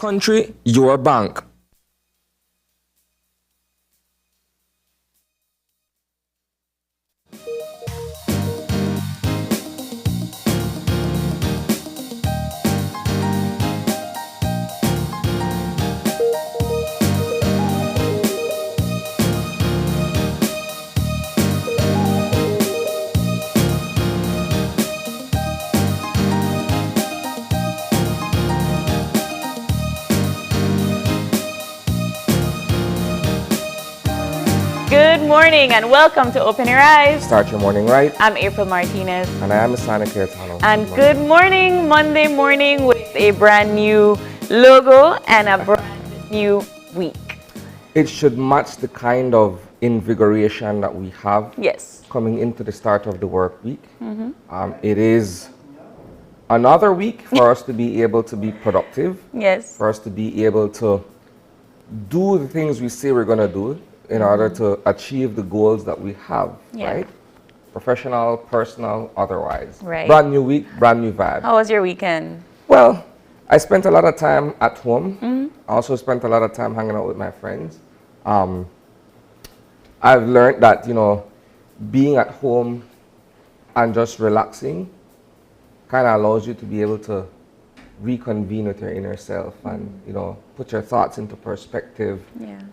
country, your bank. Good morning and welcome to Open Your Eyes. Start your morning right. I'm April Martinez. And I am Sani Keretano. And good morning, Monday morning with a brand new logo and a brand new week. It should match the kind of invigoration that we have coming into the start of the work week. It is another week for us to be able to be productive. For us to be able to do the things we say we're going to do in order to achieve the goals that we have, right? Professional, personal, otherwise. Brand new week, brand new vibe. How was your weekend? Well, I spent a lot of time at home. I also spent a lot of time hanging out with my friends. I've learned that, you know, being at home and just relaxing kind of allows you to be able to reconvene with your inner self and, you know, put your thoughts into perspective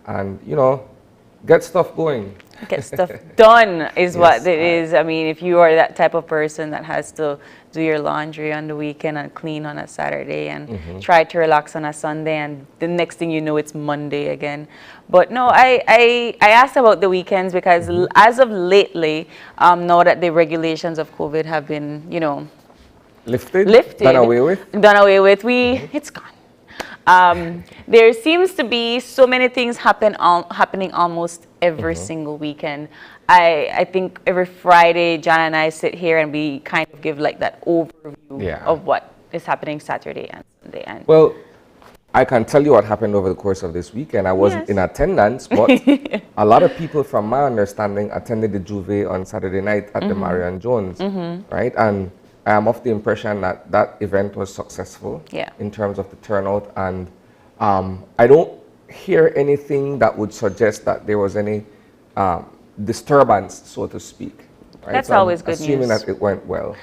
and, you know, get stuff going. Get stuff done is what it is. I mean, if you are that type of person that has to do your laundry on the weekend and clean on a Saturday and try to relax on a Sunday, and the next thing you know, it's Monday again. But no, I asked about the weekends because as of lately, now that the regulations of COVID have been, you know, lifted, done away with, it's gone. There seems to be so many things happening almost every single weekend. I think every Friday, John and I sit here and we kind of give like that overview of what is happening Saturday and Sunday. And well, I can tell you what happened over the course of this weekend. I wasn't in attendance, but a lot of people, from my understanding, attended the Juve on Saturday night at the Marion Jones, right? And I am of the impression that that event was successful in terms of the turnout, and I don't hear anything that would suggest that there was any disturbance, so to speak. Right? That's so always I'm good assuming news. that it went well.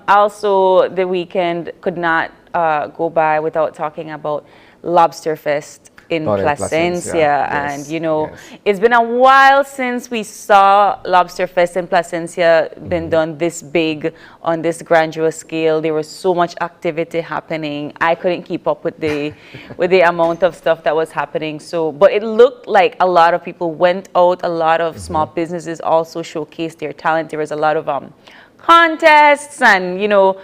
Also, the weekend could not go by without talking about Lobster Fest in Placencia. And you know, it's been a while since we saw Lobster Fest in Placencia been done this big on this grandiose scale. There was so much activity happening. I couldn't keep up with the amount of stuff that was happening. So, but it looked like a lot of people went out. A lot of small businesses also showcased their talent. There was a lot of contests and, you know,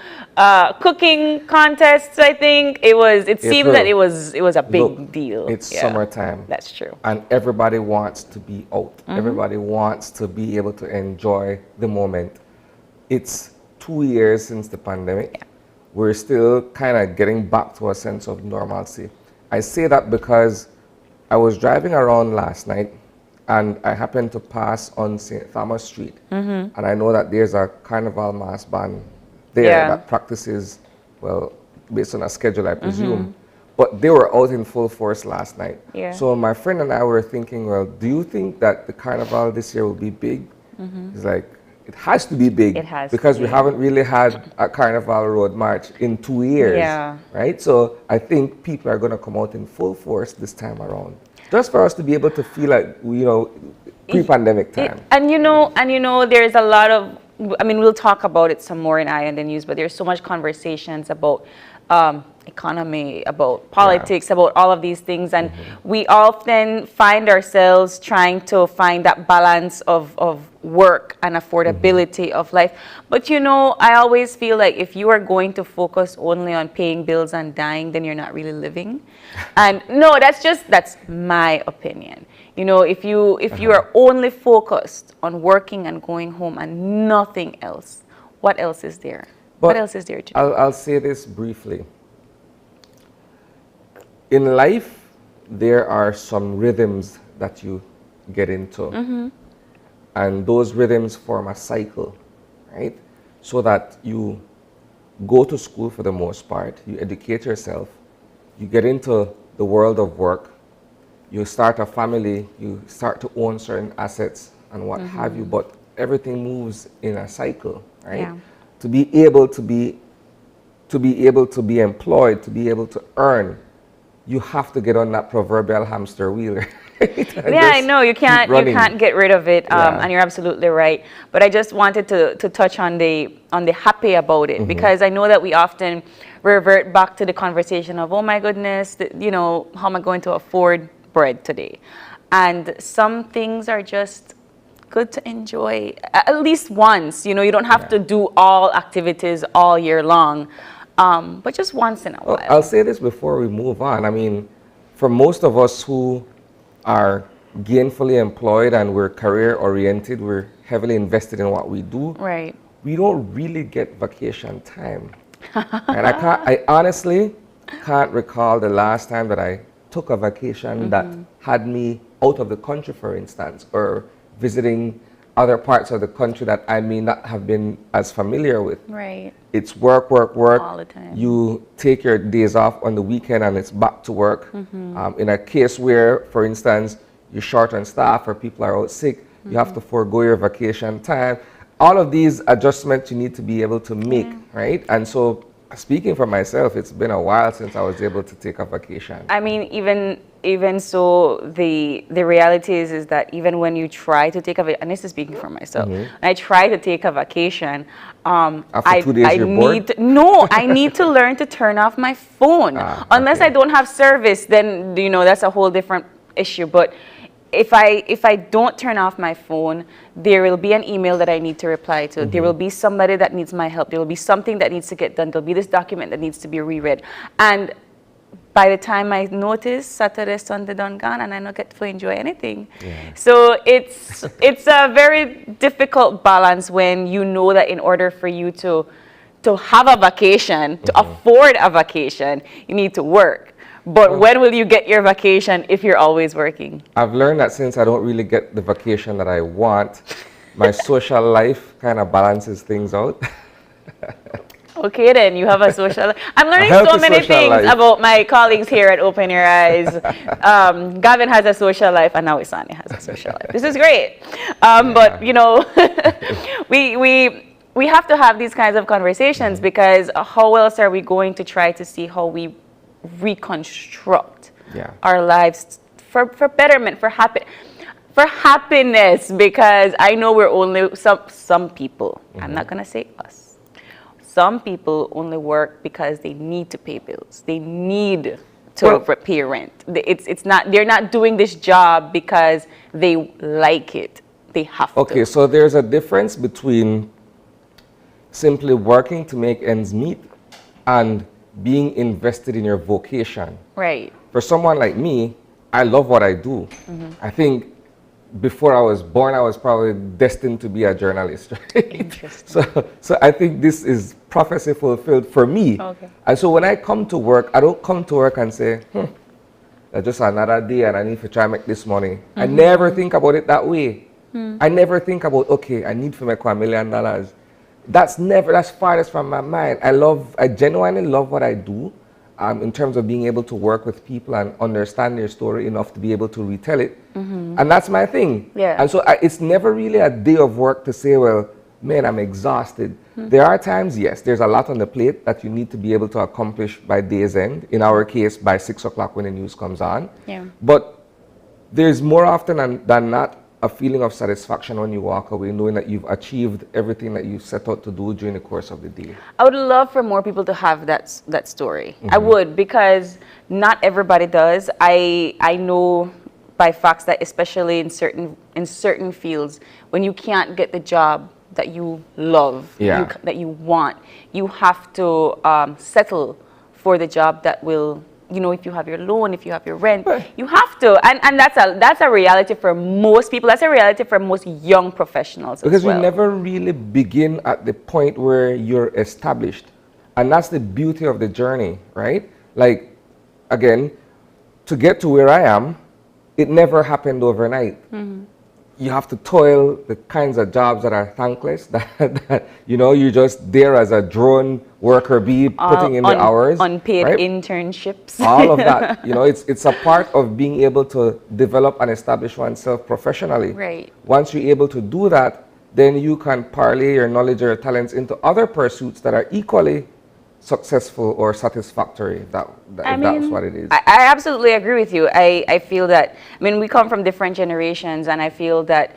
cooking contests. I think it seemed that it was a big deal. It's summertime. That's true. And everybody wants to be out. Everybody wants to be able to enjoy the moment. It's 2 years since the pandemic. We're still kind of getting back to a sense of normalcy. I say that because I was driving around last night and I happened to pass on St. Thomas Street. And I know that there's a carnival mass band there that practices, well, based on a schedule, I presume. But they were out in full force last night. So my friend and I were thinking, well, do you think that the carnival this year will be big? He's like, it has to be big. It has because we haven't really had a carnival road march in 2 years. Right? So I think people are going to come out in full force this time around. Just for us to be able to feel like, you know, pre-pandemic time. And you know, there's a lot of, I mean, we'll talk about it some more in Eye on the News, but there's so much conversations about economy, about politics, about all of these things. And we often find ourselves trying to find that balance of work and affordability of life. But, you know, I always feel like if you are going to focus only on paying bills and dying, then you're not really living. And no, that's my opinion. You know, if you are only focused on working and going home and nothing else, what else is there? But what else is there to do? I'll say this briefly. In life, there are some rhythms that you get into. And those rhythms form a cycle, right? So that you go to school for the most part, you educate yourself, you get into the world of work, you start a family, you start to own certain assets and what have you, but everything moves in a cycle, right? Yeah. To be able to be employed, to be able to earn, you have to get on that proverbial hamster wheel. Right? Yeah, I know you can't get rid of it, and you're absolutely right. But I just wanted to touch on the happy about it, because I know that we often revert back to the conversation of, oh my goodness, how am I going to afford bread today? And some things are just good to enjoy at least once. You don't have to do all activities all year long, but just once in a while. I'll say this before we move on. I mean, for most of us who are gainfully employed and we're career oriented, we're heavily invested in what we do. Right. We don't really get vacation time. And I honestly can't recall the last time that I took a vacation that had me out of the country, for instance, or visiting other parts of the country that I may not have been as familiar with. Right. It's work, work, work. All the time. You take your days off on the weekend and it's back to work. In a case where, for instance, you're short on staff or people are out sick, you have to forego your vacation time. All of these adjustments you need to be able to make, right? And so, speaking for myself, it's been a while since I was able to take a vacation. I mean, even so, the reality is that even when you try to take a vacation, and this is speaking for myself, I try to take a vacation. After 2 days, you're bored? I need to learn to turn off my phone. Unless I don't have service, then that's a whole different issue. But if I don't turn off my phone, there will be an email that I need to reply to. There will be somebody that needs my help. There will be something that needs to get done. There'll be this document that needs to be reread. And by the time I notice, Saturday, Sunday done gone, and I don't get to enjoy anything. Yeah. So it's a very difficult balance when you know that in order for you to have a vacation, to afford a vacation, you need to work. But when will you get your vacation if you're always working? I've learned that since I don't really get the vacation that I want, my social life kind of balances things out. Okay, then you have a social life. I'm learning so many things about my colleagues here at Open Your Eyes. Gavin has a social life, and now Isani has a social life. This is great. But we have to have these kinds of conversations, because how else are we going to try to see how we reconstruct our lives for betterment, for happiness? Because I know we're only some people. I'm not gonna say us. Some people only work because they need to pay bills. They need to pay rent. They're not doing this job because they like it. They have to. Okay, so there's a difference between simply working to make ends meet and being invested in your vocation. Right. For someone like me, I love what I do. I think before I was born, I was probably destined to be a journalist. Right? Interesting. So I think this is prophecy fulfilled for me. Okay. And so when I come to work, I don't come to work and say, it's just another day and I need to try and make this money. I never think about it that way. I never think about, okay, I need to make $1 million. That's farthest from my mind. I genuinely love what I do, in terms of being able to work with people and understand their story enough to be able to retell it. And that's my thing. Yeah. And so it's never really a day of work to say, well, man, I'm exhausted. There are times, yes, there's a lot on the plate that you need to be able to accomplish by day's end. In our case, by 6 o'clock when the news comes on. Yeah. But there's more often than not a feeling of satisfaction when you walk away knowing that you've achieved everything that you set out to do during the course of the day. I would love for more people to have that story. I would, because not everybody does. I know by facts that especially in certain fields, when you can't get the job that you love, that you want, you have to settle for the job that will, if you have your loan, if you have your rent, you have to. And that's a reality for most people. That's a reality for most young professionals because as well. You never really begin at the point where you're established. And that's the beauty of the journey, right? Like, again, to get to where I am, it never happened overnight. You have to toil the kinds of jobs that are thankless, that you're just there as a drone worker bee putting in the hours, unpaid right? internships, all of that. You know, it's a part of being able to develop and establish oneself professionally. Right. Once you're able to do that, then you can parlay your knowledge or talents into other pursuits that are equally successful or satisfactory. That's what it is. I absolutely agree with you. I feel that, I mean, we come from different generations, and I feel that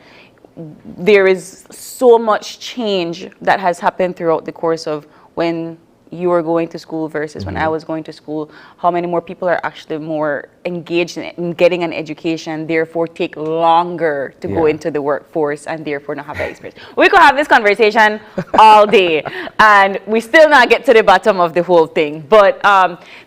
there is so much change that has happened throughout the course of when you were going to school versus when I was going to school. How many more people are actually more engaged in getting an education, therefore take longer to go into the workforce and therefore not have that experience. We could have this conversation all day and we still not get to the bottom of the whole thing. But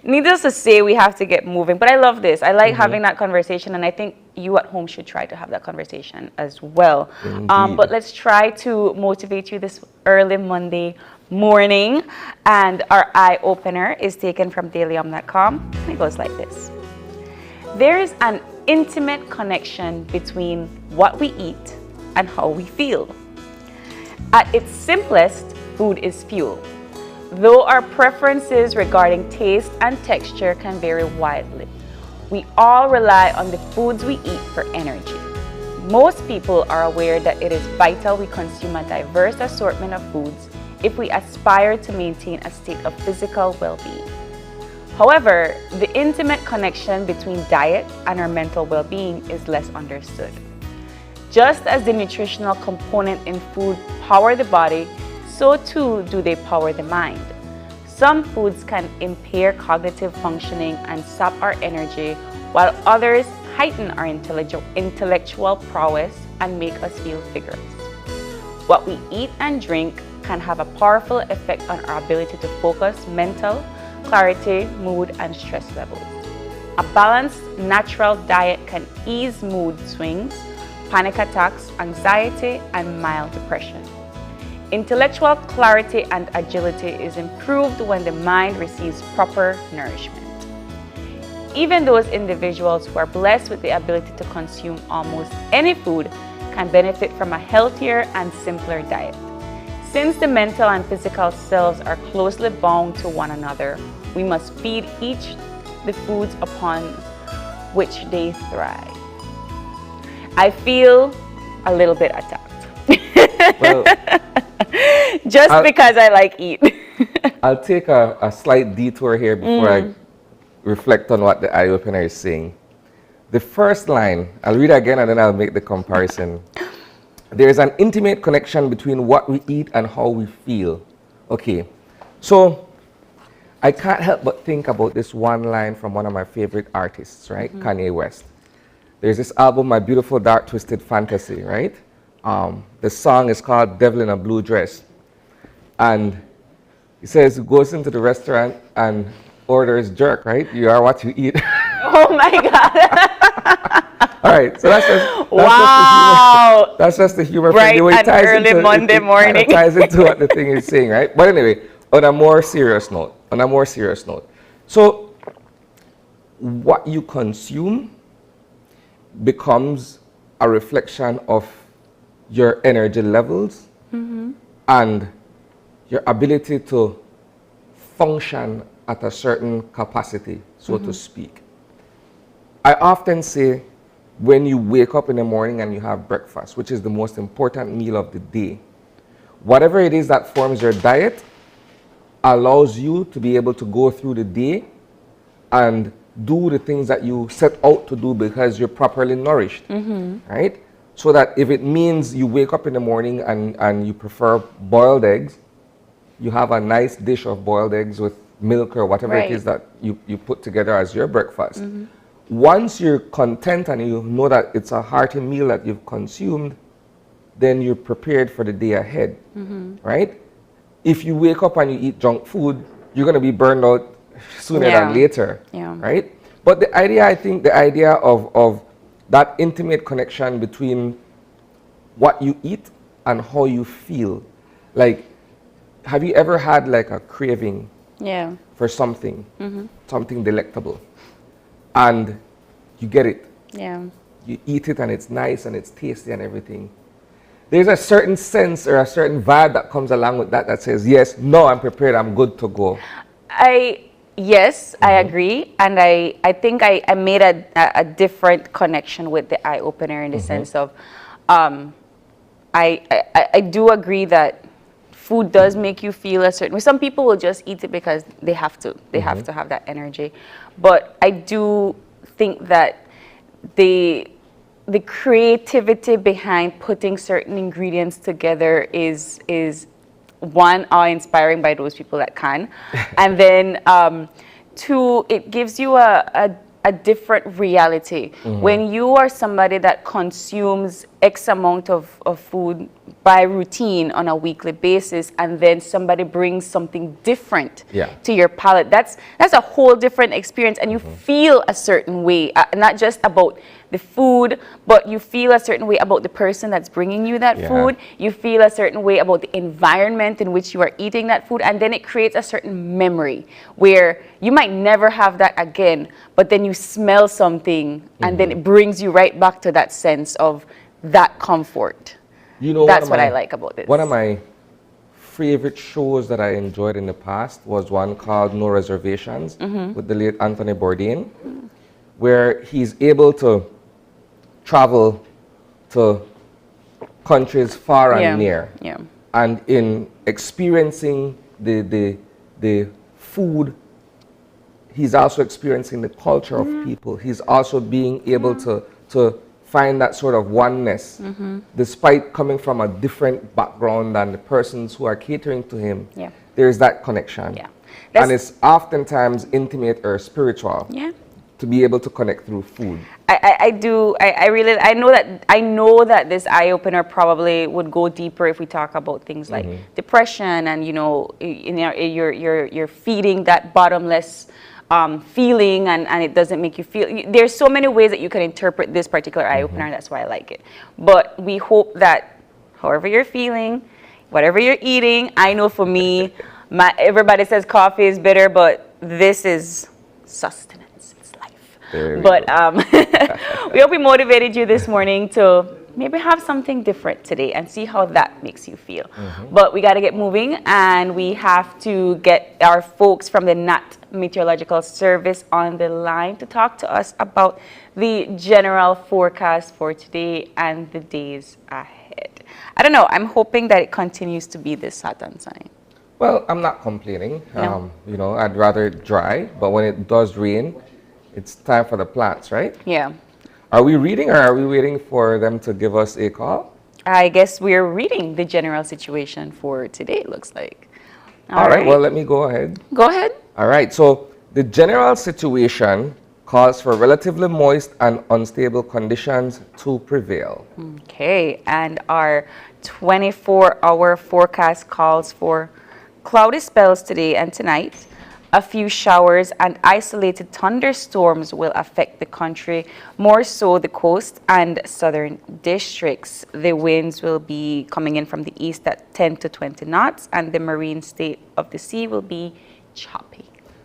needless to say, we have to get moving. But I love this. I like having that conversation, and I think you at home should try to have that conversation as well. But let's try to motivate you this early Monday morning, and our eye opener is taken from dailyom.com, and it goes like this. There is an intimate connection between what we eat and how we feel. At its simplest, food is fuel. Though our preferences regarding taste and texture can vary widely, we all rely on the foods we eat for energy. Most people are aware that it is vital we consume a diverse assortment of foods if we aspire to maintain a state of physical well-being. However, the intimate connection between diet and our mental well-being is less understood. Just as the nutritional component in food power the body, so too do they power the mind. Some foods can impair cognitive functioning and sap our energy, while others heighten our intellectual prowess and make us feel vigorous. What we eat and drink can have a powerful effect on our ability to focus, mental clarity, mood, and stress levels. A balanced, natural diet can ease mood swings, panic attacks, anxiety, and mild depression. Intellectual clarity and agility is improved when the mind receives proper nourishment. Even those individuals who are blessed with the ability to consume almost any food can benefit from a healthier and simpler diet. Since the mental and physical selves are closely bound to one another, we must feed each the foods upon which they thrive. I feel a little bit attacked. Well, just because I like eat. I'll take a slight detour here before I reflect on what the eye opener is saying. The first line, I'll read again and then I'll make the comparison. There is an intimate connection between what we eat and how we feel. Okay, so I can't help but think about this one line from one of my favorite artists, right? Kanye West. There's this album, My Beautiful Dark Twisted Fantasy, right? The song is called Devil in a Blue Dress. And he says he goes into the restaurant and orders jerk, right? You are what you eat. Oh my God. All right, so that's just wow. That's just the humor. Bright and early Monday morning. It ties into what the thing is saying, right? But anyway, on a more serious note, so what you consume becomes a reflection of your energy levels and your ability to function at a certain capacity, so to speak. I often say, when you wake up in the morning and you have breakfast, which is the most important meal of the day, whatever it is that forms your diet allows you to be able to go through the day and do the things that you set out to do because you're properly nourished, right? So that if it means you wake up in the morning and you prefer boiled eggs, you have a nice dish of boiled eggs with milk or whatever it is that you put together as your breakfast. Once you're content and you know that it's a hearty meal that you've consumed, then you're prepared for the day ahead, right? If you wake up and you eat junk food, you're going to be burned out sooner than later, right? But the idea, I think, the idea of that intimate connection between what you eat and how you feel. Like, have you ever had like a craving for something, something delectable? And you get it. You eat it and it's nice and it's tasty and everything. there's a certain sense or a certain vibe that comes along with that says, yes, no, I'm prepared, I'm good to go. Yes, I agree. And I think I made a different connection with the eye opener in the sense of, I do agree that food does make you feel a certain way. Some people will just eat it because they have to. They have to have that energy. But I do think that the creativity behind putting certain ingredients together is one, awe-inspiring by those people that can, and then two, it gives you a different reality. When you are somebody that consumes X amount of food by routine on a weekly basis, and then somebody brings something different to your palate, that's a whole different experience, and you feel a certain way, not just about the food, but you feel a certain way about the person that's bringing you that food. You feel a certain way about the environment in which you are eating that food, and then it creates a certain memory where you might never have that again, but then you smell something and then it brings you right back to that sense of that comfort. You know, that's what I like about this. One of my favorite shows that I enjoyed in the past was one called No Reservations with the late Anthony Bourdain, where he's able to travel to countries far and near. And in experiencing the food, he's also experiencing the culture of people. He's also being able to find that sort of oneness, despite coming from a different background than the persons who are catering to him. There's that connection. And it's oftentimes intimate or spiritual. To be able to connect through food. I know that this eye opener probably would go deeper if we talk about things like depression, and you're feeding that bottomless feeling, and it doesn't make you feel. There's so many ways that you can interpret this particular eye opener. That's why I like it. But we hope that however you're feeling, whatever you're eating, I know for me, everybody says coffee is bitter, but this is sustenance. But we hope we motivated you this morning to maybe have something different today and see how that makes you feel. But we got to get moving, and we have to get our folks from the NAT Meteorological Service on the line to talk to us about the general forecast for today and the days ahead. I don't know. I'm hoping that it continues to be this hot and sunny. Well, I'm not complaining. I'd rather it dry, but when it does rain, it's time for the plants, right? Are we reading, or are we waiting for them to give us a call? I guess we're reading the general situation for today, it looks like. All right, well, let me go ahead. Go ahead. All right, so the general situation calls for relatively moist and unstable conditions to prevail. Okay, and our 24-hour forecast calls for cloudy spells today and tonight. A few showers and isolated thunderstorms will affect the country, more so the coast and southern districts. The winds will be coming in from the east at 10 to 20 knots, and the marine state of the sea will be choppy.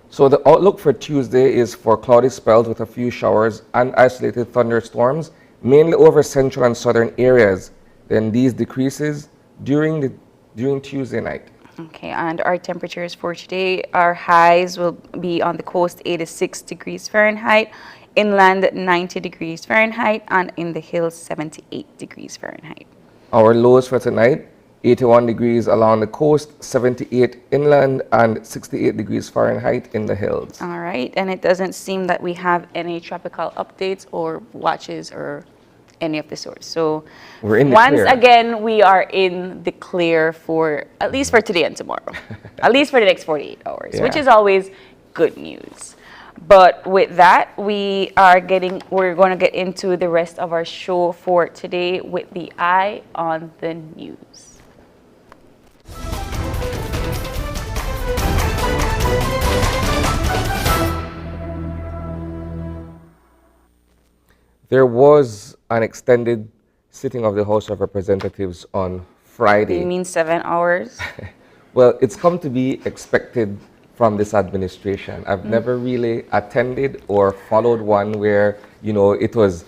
So the outlook for Tuesday is for cloudy spells with a few showers and isolated thunderstorms, mainly over central and southern areas. Then these decreases during Tuesday night. Okay, and our temperatures for today, our highs will be on the coast 86 degrees Fahrenheit, inland 90 degrees Fahrenheit, and in the hills 78 degrees Fahrenheit. Our lows for tonight, 81 degrees along the coast, 78 inland, and 68 degrees Fahrenheit in the hills. All right, and it doesn't seem that we have any tropical updates or watches or any of the sorts. So we're in the once clear. Again, we are in the clear for at least for today and tomorrow, at least for the next 48 hours, which is always good news. But with that, we're going to get into the rest of our show for today with the Eye on the News. There was an extended sitting of the House of Representatives on Friday. You mean 7 hours? Well, it's come to be expected from this administration. I've never really attended or followed one where, it was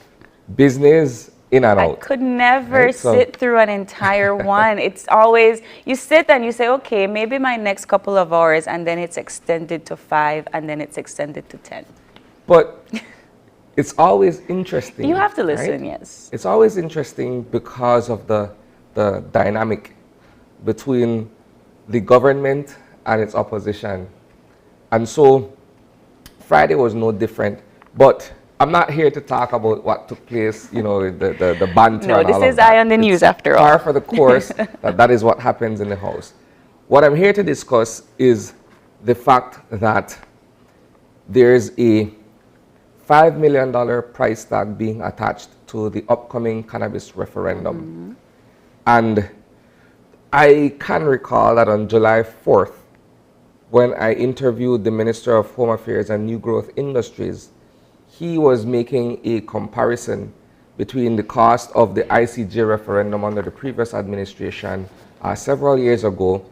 business in and out. I could never right? sit through an entire one. It's always, you sit and you say, okay, maybe my next couple of hours, and then it's extended to 5, and then it's extended to 10. But it's always interesting. You have to listen, right? yes. It's always interesting because of the dynamic between the government and its opposition. And so Friday was no different. But I'm not here to talk about what took place, the banter. No, and all this is of that. Eye on the News after all. Par for the course that is what happens in the House. What I'm here to discuss is the fact that there's a $5 million price tag being attached to the upcoming cannabis referendum. And I can recall that on July 4th, when I interviewed the Minister of Home Affairs and New Growth Industries, he was making a comparison between the cost of the ICJ referendum under the previous administration several years ago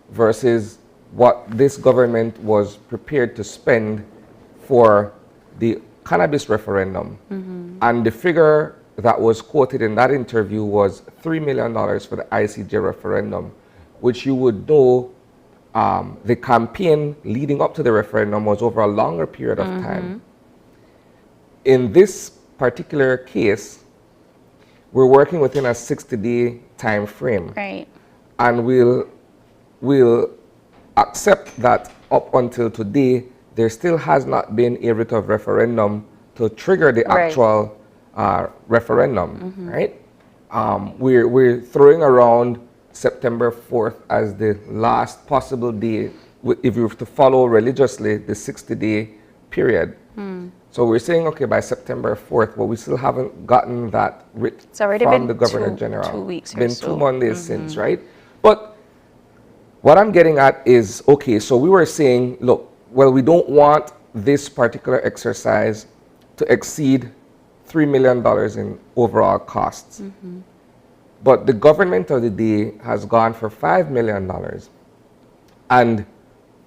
versus what this government was prepared to spend for the cannabis referendum. And the figure that was quoted in that interview was $3 million for the ICJ referendum, which you would know the campaign leading up to the referendum was over a longer period of time. In this particular case, we're working within a 60-day time frame. Right. And we'll accept that up until today, there still has not been a writ of referendum to trigger the actual referendum, right? We're throwing around September 4th as the last possible day, if you have to follow religiously the 60-day period. So we're saying, okay, by September 4th, but we still haven't gotten that writ from the Governor General. 2 weeks or been so. 2 Mondays since, right? But what I'm getting at is, okay, so we were saying, look, well, we don't want this particular exercise to exceed $3 million in overall costs. But the government of the day has gone for $5 million. And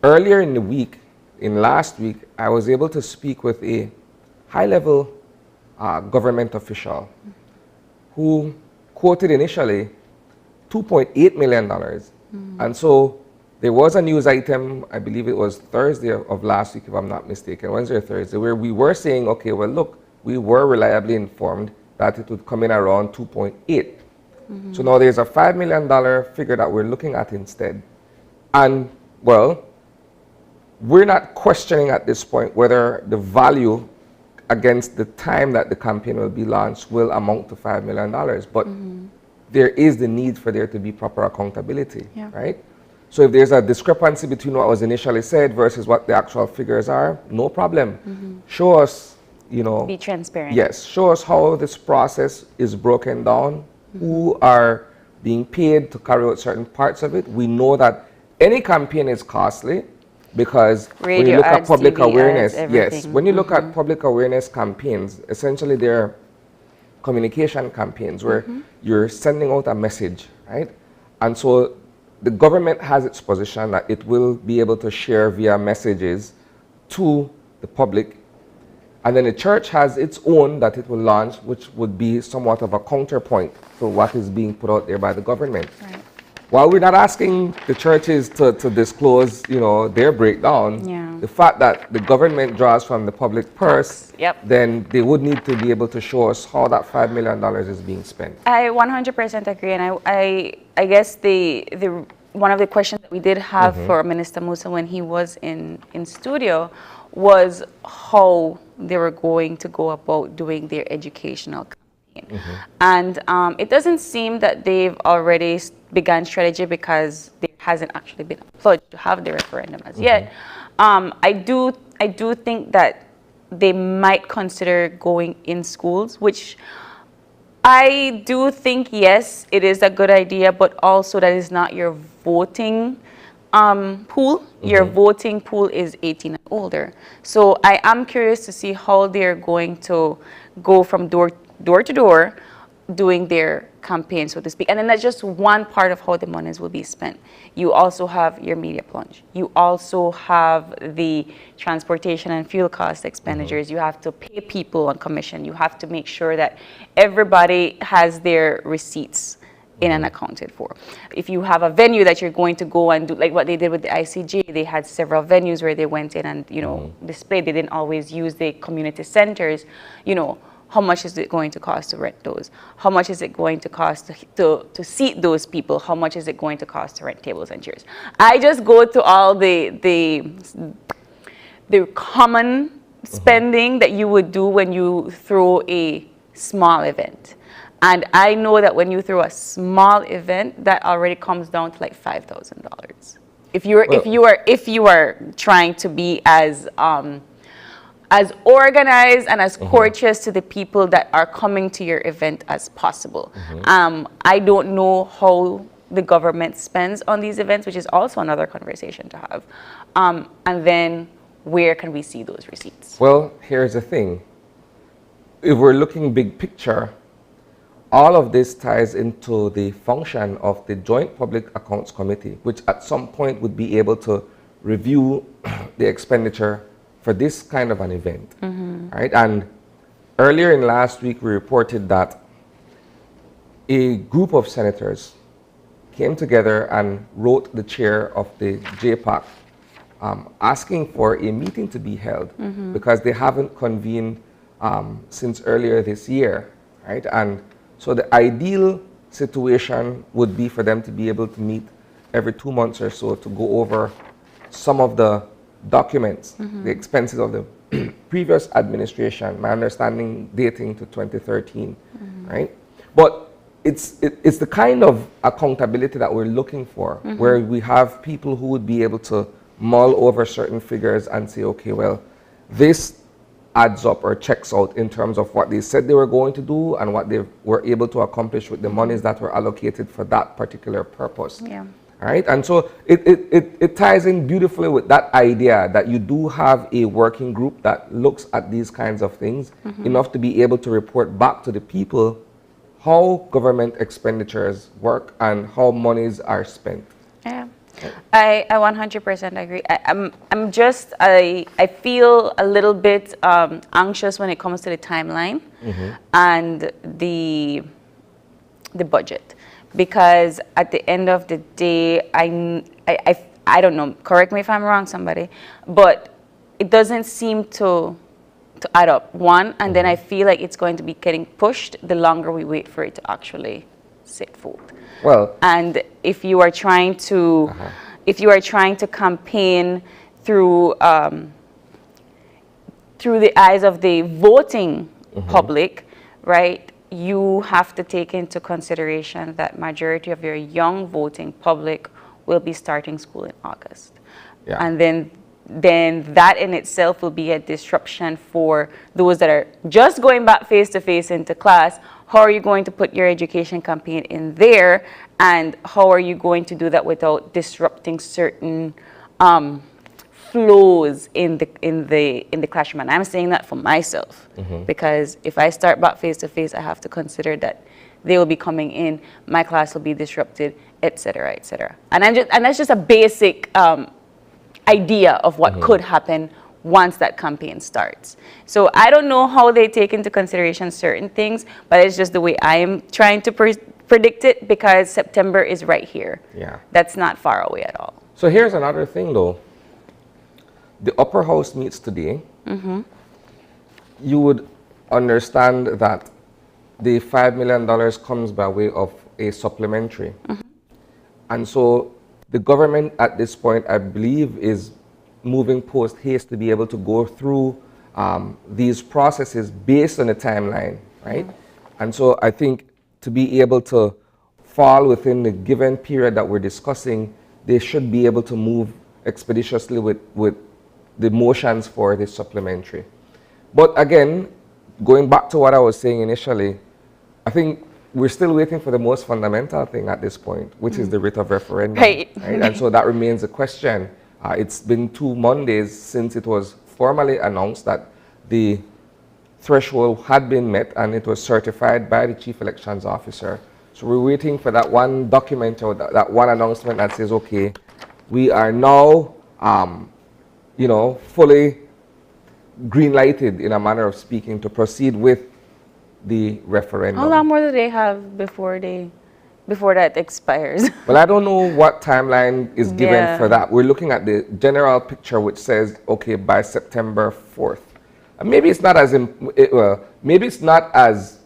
earlier in the week, last week, I was able to speak with a high-level government official who quoted initially $2.8 million. And so there was a news item, I believe it was Thursday of last week, if I'm not mistaken, Wednesday or Thursday, where we were saying, okay, well, look, we were reliably informed that it would come in around 2.8. So now there's a $5 million figure that we're looking at instead. And, well, we're not questioning at this point whether the value against the time that the campaign will be launched will amount to $5 million. But there is the need for there to be proper accountability, right? So if there's a discrepancy between what was initially said versus what the actual figures are, no problem. Show us, Be transparent. Yes, show us how this process is broken down, who are being paid to carry out certain parts of it. We know that any campaign is costly because Radio when you look ads, at public TV awareness, ads, yes, when you look at public awareness campaigns, essentially they're communication campaigns where you're sending out a message, right? And so the government has its position that it will be able to share via messages to the public. And then the church has its own that it will launch, which would be somewhat of a counterpoint to what is being put out there by the government. Right. While we're not asking the churches to disclose, their breakdown, the fact that the government draws from the public purse, then they would need to be able to show us how that $5 million is being spent. I 100% agree, and I guess the one of the questions that we did have for Minister Musa when he was in studio was how they were going to go about doing their educational campaign. And it doesn't seem that they've already begun strategy because there hasn't actually been a pledge to have the referendum as yet. I do think that they might consider going in schools, which I do think, yes, it is a good idea, but also that is not your voting pool. Your voting pool is 18 and older. So I am curious to see how they're going to go from door to door doing their campaign, so to speak. And then that's just one part of how the monies will be spent. You also have your media plunge. You also have the transportation and fuel cost expenditures. You have to pay people on commission. You have to make sure that everybody has their receipts in and accounted for. If you have a venue that you're going to go and do, like what they did with the ICJ, they had several venues where they went in and, you know, displayed. They didn't always use the community centers. You know, how much is it going to cost to rent those? How much is it going to cost to seat those people? How much is it going to cost to rent tables and chairs? I just go to all the common spending that you would do when you throw a small event. And I know that when you throw a small event, that already comes down to like $5,000. If you are trying to be as organized and as courteous to the people that are coming to your event as possible. I don't know how the government spends on these events, which is also another conversation to have. And then where can we see those receipts? Well, here's the thing. If we're looking big picture, all of this ties into the function of the Joint Public Accounts Committee, which at some point would be able to review the expenditure for this kind of an event, right? And earlier in last week, we reported that a group of senators came together and wrote the chair of the JPAC asking for a meeting to be held because they haven't convened since earlier this year, right? And so the ideal situation would be for them to be able to meet every 2 months or so to go over some of the documents, the expenses of the previous administration, my understanding dating to 2013, right? But it's the kind of accountability that we're looking for, where we have people who would be able to mull over certain figures and say, okay, well, this adds up or checks out in terms of what they said they were going to do and what they were able to accomplish with the monies that were allocated for that particular purpose. Yeah. Right? And so it ties in beautifully with that idea that you do have a working group that looks at these kinds of things enough to be able to report back to the people how government expenditures work and how monies are spent. Yeah. I 100% agree. I feel a little bit anxious when it comes to the timeline and the budget, because at the end of the day, I don't know, correct me if I'm wrong, somebody, but it doesn't seem to add up, one, and then I feel like it's going to be getting pushed the longer we wait for it to actually set forth. Well, and if you are trying to campaign through the eyes of the voting public, right, you have to take into consideration that majority of your young voting public will be starting school in August. Yeah. And then that in itself will be a disruption for those that are just going back face-to-face into class. How are you going to put your education campaign in there, and how are you going to do that without disrupting certain flows in the classroom? And I'm saying that for myself, because if I start back face-to-face, I have to consider that they will be coming in, my class will be disrupted, etc., etc. And that's just a basic idea of what could happen once that campaign starts. So I don't know how they take into consideration certain things, but it's just the way I am trying to predict it, because September is right here. Yeah. That's not far away at all. So here's another thing though. The upper house meets today. You would understand that the $5 million comes by way of a supplementary. And so the government at this point, I believe, is moving post haste to be able to go through these processes based on a timeline, right? And so I think to be able to fall within the given period that we're discussing, they should be able to move expeditiously with the motions for this supplementary. But again, going back to what I was saying initially, I think we're still waiting for the most fundamental thing at this point, which is the writ of referendum. Right. And so that remains a question. It's been 2 Mondays since it was formally announced that the threshold had been met and it was certified by the Chief Elections Officer. So we're waiting for that one document or that one announcement that says, okay, we are now, fully green-lighted in a manner of speaking to proceed with the referendum. How long more do they have before that expires? Well, I don't know what timeline is given for that. We're looking at the general picture, which says, okay, by September 4th. And maybe it's not as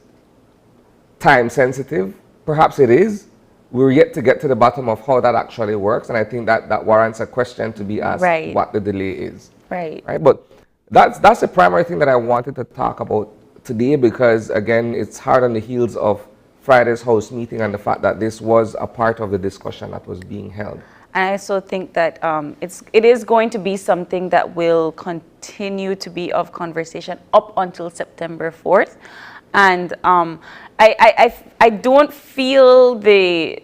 time sensitive. Perhaps it is. We're yet to get to the bottom of how that actually works, and I think that warrants a question to be asked, what the delay is. Right. But that's the primary thing that I wanted to talk about today, because again, it's hard on the heels of Friday's House meeting and the fact that this was a part of the discussion that was being held. I also think that it is going to be something that will continue to be of conversation up until September 4th. And I don't feel the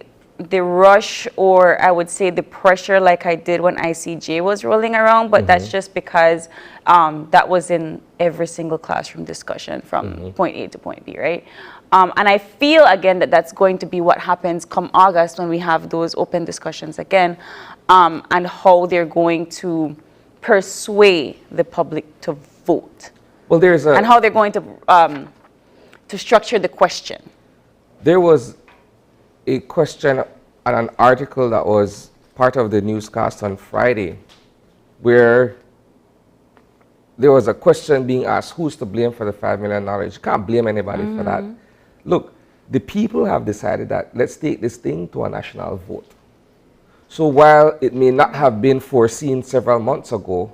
rush, or I would say the pressure like I did when ICJ was rolling around, but that's just because that was in every single classroom discussion from point A to point B, right? And I feel, again, that that's going to be what happens come August when we have those open discussions again, and how they're going to persuade the public to vote. Well, and how they're going to structure the question. There was a question and an article that was part of the newscast on Friday where there was a question being asked, who's to blame for the $5 million? You can't blame anybody for that. Look, the people have decided that let's take this thing to a national vote. So while it may not have been foreseen several months ago,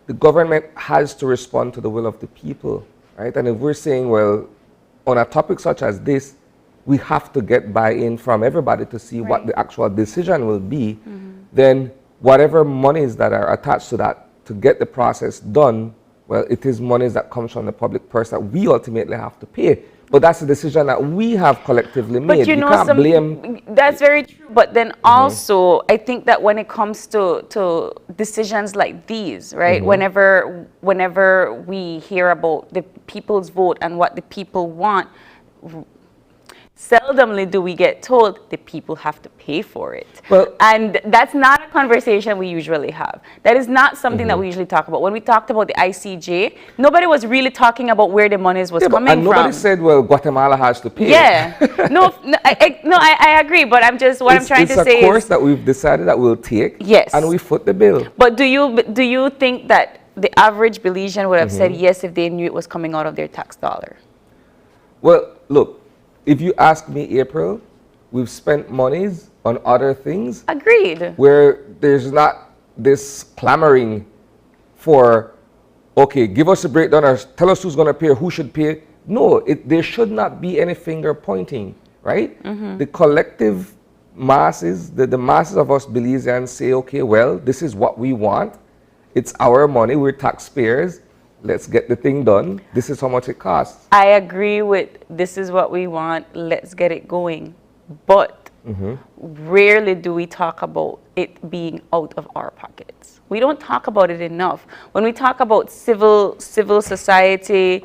the government has to respond to the will of the people. Right? And if we're saying, well, on a topic such as this, we have to get buy-in from everybody to see what the actual decision will be, then whatever monies that are attached to that to get the process done, well, it is monies that comes from the public purse that we ultimately have to pay. But that's a decision that we have collectively made. But you can't blame. That's very true. But then also, I think that when it comes to decisions like these, right? Whenever we hear about the people's vote and what the people want, seldomly do we get told the people have to pay for it. Well, and that's not a conversation we usually have. That is not something that we usually talk about. When we talked about the ICJ, nobody was really talking about where the monies was coming from. Nobody said, well, Guatemala has to pay. Yeah. I agree, but I'm trying to say it's a course that we've decided that we'll take. Yes. And we foot the bill. But do you think that the average Belizean would have said yes if they knew it was coming out of their tax dollar? Well, look, if you ask me, April, we've spent monies on other things. Agreed. Where there's not this clamoring for, okay, give us a breakdown or tell us who's going to pay or who should pay. No, there should not be any finger pointing, right? The collective masses, the masses of us Belizeans say, okay, well, this is what we want. It's our money. We're taxpayers. Let's get the thing done. This is how much it costs. I agree with this is what we want. Let's get it going. But rarely do we talk about it being out of our pockets. We don't talk about it enough. When we talk about civil society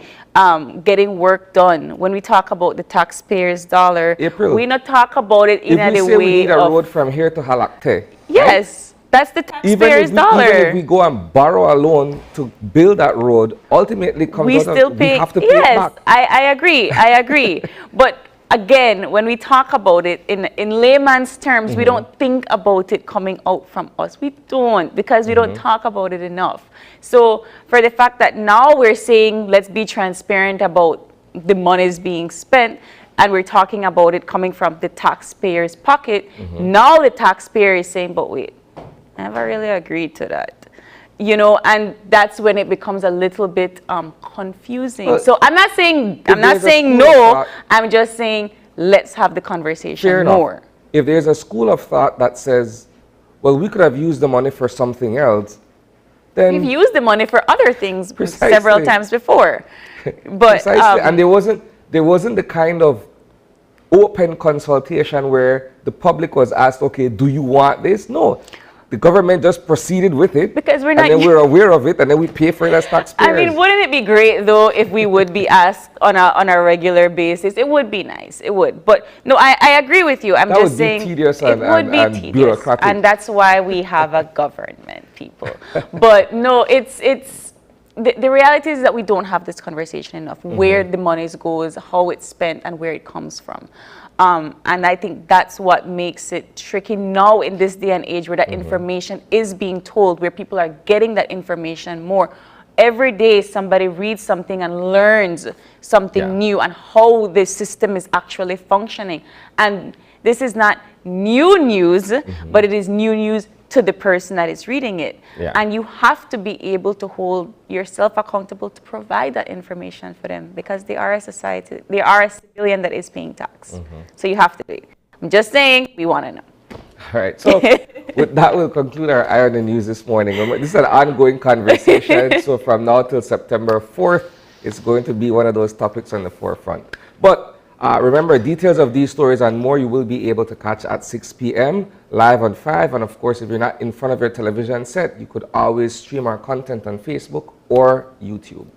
getting work done, when we talk about the taxpayers' dollar, we not talk about it in any way. If we say we need a road from here to Halakte. Yes. Right? That's the taxpayers' dollar. Even if we go and borrow a loan to build that road, ultimately we have to pay it back. I agree. But again, when we talk about it in layman's terms, we don't think about it coming out from us. We don't, because we don't talk about it enough. So for the fact that now we're saying, let's be transparent about the monies being spent, and we're talking about it coming from the taxpayer's pocket, now the taxpayer is saying, but wait, I never really agreed to that, and that's when it becomes a little bit confusing. So I'm not saying no. I'm just saying let's have the conversation more. If there's a school of thought that says, well, we could have used the money for something else, then we've used the money for other things several times before. But and there wasn't the kind of open consultation where the public was asked, okay, do you want this? No. the government just proceeded with it. Because we're not. And then we're aware of it, and then we pay for it as taxpayers. I mean, wouldn't it be great though if we would be asked on a regular basis? It would be nice. It would. But no, I agree with you. I'm just saying tedious it would be tedious, bureaucratic. and that's why we have a government, people. But no, it's. The reality is that we don't have this conversation enough. Where the money goes, how it's spent, and where it comes from. And I think that's what makes it tricky now in this day and age where that information is being told, where people are getting that information more. Every day somebody reads something and learns something new and how the system is actually functioning. And this is not new news, but it is new news to the person that is reading it. And you have to be able to hold yourself accountable to provide that information for them, because they are a society, they are a civilian that is paying tax. So you have to do it. I'm just saying, we want to know. All right, so with that, we'll conclude our Eye on the News this morning. This is an ongoing conversation, so from now till September 4th, it's going to be one of those topics on the forefront. But remember, details of these stories and more you will be able to catch at 6 p.m. live on 5. And of course, if you're not in front of your television set, you could always stream our content on Facebook or YouTube.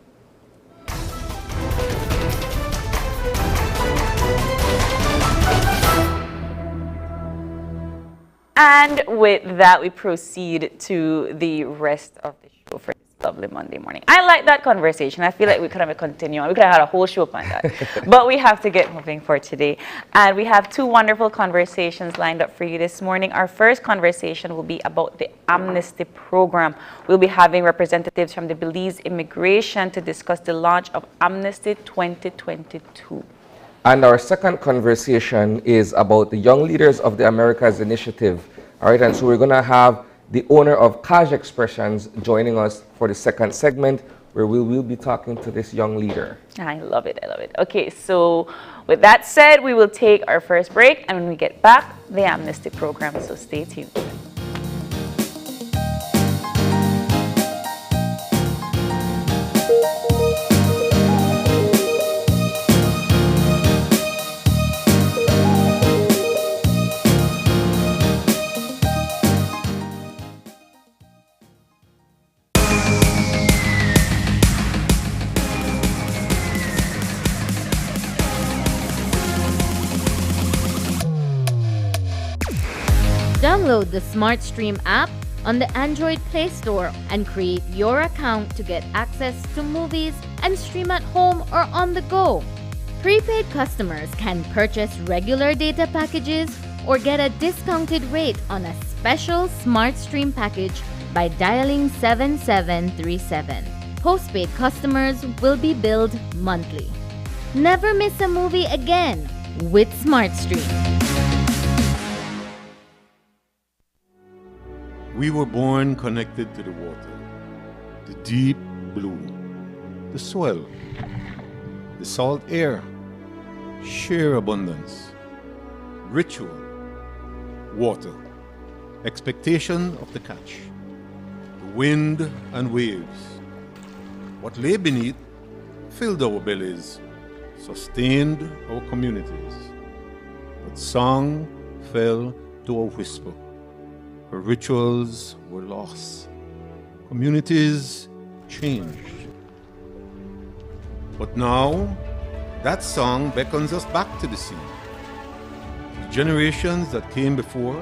And with that, we proceed to the rest of the show for this lovely Monday morning. I like that conversation. I feel like we could have continued on. We could have had a whole show on that. But we have to get moving for today. And we have two wonderful conversations lined up for you this morning. Our first conversation will be about the Amnesty program. We'll be having representatives from the Belize Immigration to discuss the launch of Amnesty 2022. And our second conversation is about the Young Leaders of the Americas Initiative. All right, and so we're going to have the owner of Cash Expressions joining us for the second segment, where we will be talking to this young leader. I love it. I love it. Okay, so with that said, we will take our first break, and when we get back, the Amnesty program. So stay tuned. Download the SmartStream app on the Android Play Store and create your account to get access to movies and stream at home or on the go. Prepaid customers can purchase regular data packages or get a discounted rate on a special SmartStream package by dialing 7737. Postpaid customers will be billed monthly. Never miss a movie again with SmartStream. We were born connected to the water, the deep blue, the swell, the salt air, sheer abundance, ritual, water, expectation of the catch, the wind and waves. What lay beneath filled our bellies, sustained our communities. But song fell to a whisper. Her rituals were lost. Communities changed. But now, that song beckons us back to the sea. The generations that came before,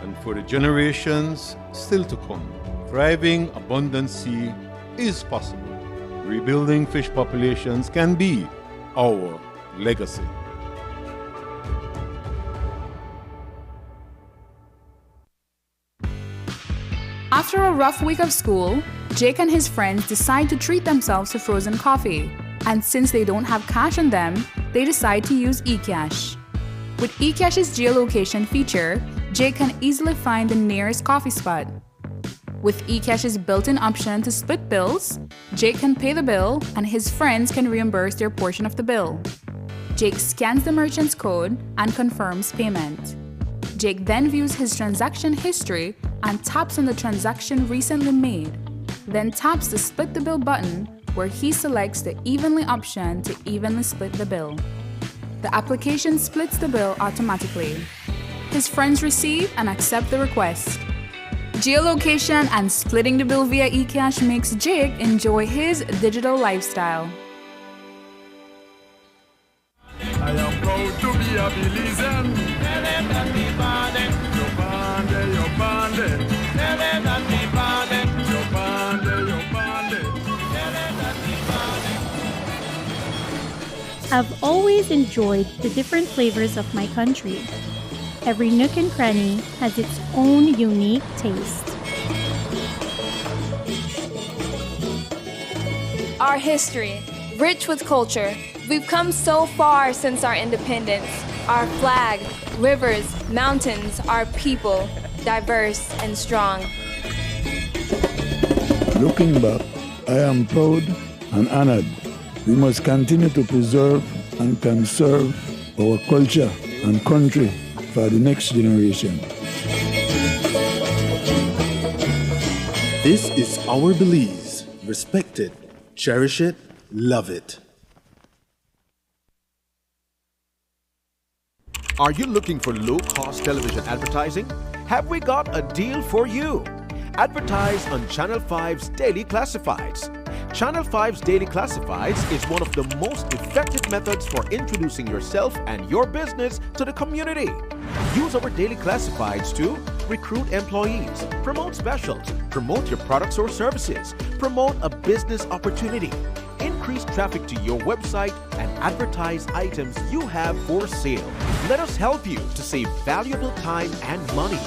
and for the generations still to come. Thriving, abundant sea is possible. Rebuilding fish populations can be our legacy. After a rough week of school, Jake and his friends decide to treat themselves to frozen coffee. And since they don't have cash on them, they decide to use eCash. With eCash's geolocation feature, Jake can easily find the nearest coffee spot. With eCash's built-in option to split bills, Jake can pay the bill and his friends can reimburse their portion of the bill. Jake scans the merchant's code and confirms payment. Jake then views his transaction history and taps on the transaction recently made, then taps the Split the Bill button where he selects the Evenly option to evenly split the bill. The application splits the bill automatically. His friends receive and accept the request. Geolocation and splitting the bill via eCash makes Jake enjoy his digital lifestyle. I am proud to be a Belizean. I've always enjoyed the different flavors of my country. Every nook and cranny has its own unique taste. Our history, rich with culture. We've come so far since our independence. Our flag, rivers, mountains, our people, diverse and strong. Looking back, I am proud and honored. We must continue to preserve and conserve our culture and country for the next generation. This is our Belize. Respect it, cherish it, love it. Are you looking for low-cost television advertising? Have we got a deal for you? Advertise on Channel 5's Daily Classifieds. Channel 5's Daily Classifieds is one of the most effective methods for introducing yourself and your business to the community. Use our Daily Classifieds to recruit employees, promote specials, promote your products or services, promote a business opportunity, increase traffic to your website, and advertise items you have for sale. Let us help you to save valuable time and money.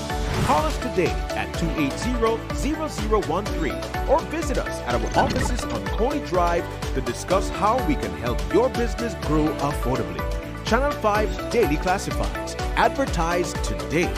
Call us today at 280-0013 or visit us at our offices on Coney Drive to discuss how we can help your business grow affordably. Channel 5 Daily Classifieds. Advertise today.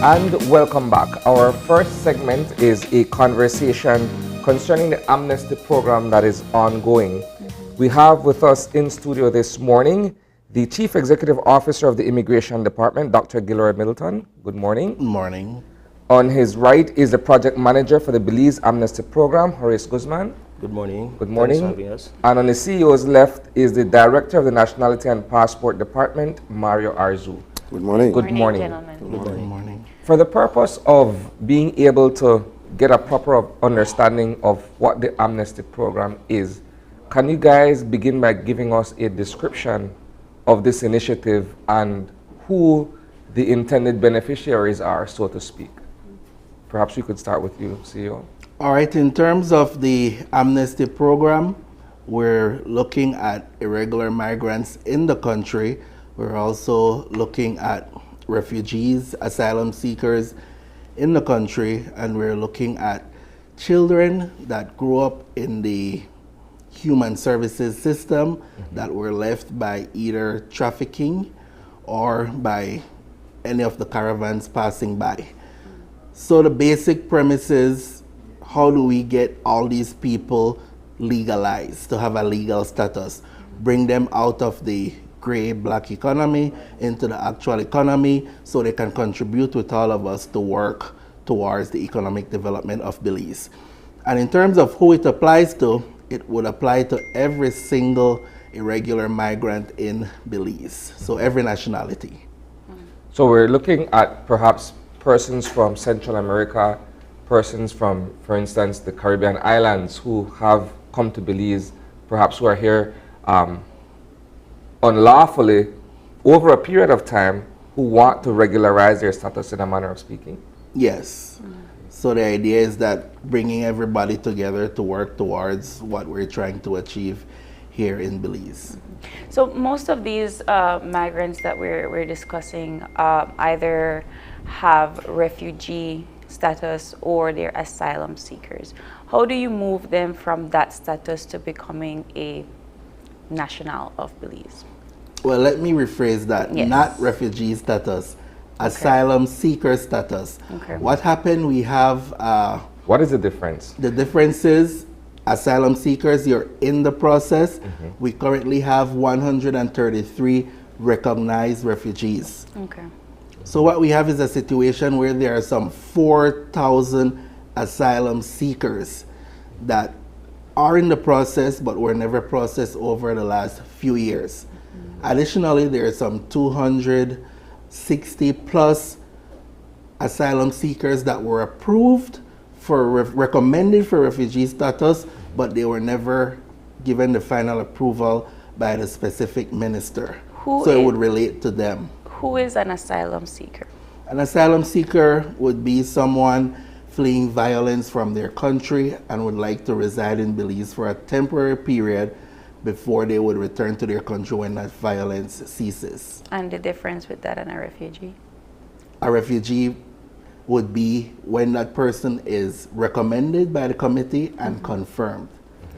And welcome back. Our first segment is a conversation concerning the Amnesty program that is ongoing. We have with us in studio this morning the Chief Executive Officer of the Immigration Department, Dr. Gilroy Middleton. Good morning. Good morning. On his right is the Project Manager for the Belize Amnesty Program, Horace Guzman. Good morning. Good morning. Thanks for having us. And on the CEO's left is the Director of the Nationality and Passport Department, Mario Arzu. Good morning. Good morning. Gentlemen. Good morning. For the purpose of being able to get a proper understanding of what the Amnesty program is, can you guys begin by giving us a description of this initiative and who the intended beneficiaries are, so to speak. Perhaps we could start with you, CEO. All right, in terms of the Amnesty program, we're looking at irregular migrants in the country. We're also looking at refugees, asylum seekers in the country, and we're looking at children that grew up in the human services system that were left by either trafficking or by any of the caravans passing by. So the basic premise is, how do we get all these people legalized, to have a legal status, bring them out of the gray black economy into the actual economy so they can contribute with all of us to work towards the economic development of Belize. And in terms of who it applies to, it would apply to every single irregular migrant in Belize, so every nationality. So we're looking at perhaps persons from Central America, persons from, for instance, the Caribbean islands who have come to Belize, perhaps who are here unlawfully over a period of time, who want to regularize their status in a manner of speaking. Yes. So the idea is that bringing everybody together to work towards what we're trying to achieve here in Belize. So most of these migrants that we're discussing either have refugee status or they're asylum seekers. How do you move them from that status to becoming a national of Belize? Well, let me rephrase that. Yes. Not refugee status, asylum seeker status. Okay. What happened, we have... what is the difference? The difference is asylum seekers, you're in the process. We currently have 133 recognized refugees. Okay. So what we have is a situation where there are some 4,000 asylum seekers that are in the process but were never processed over the last few years. Additionally, there are some 260 plus asylum seekers that were approved for recommended for refugee status, but they were never given the final approval by the specific minister. So it would relate to them. Who is an asylum seeker? An asylum seeker would be someone fleeing violence from their country and would like to reside in Belize for a temporary period before they would return to their country when that violence ceases. And the difference with that and a refugee? A refugee would be when that person is recommended by the committee and confirmed.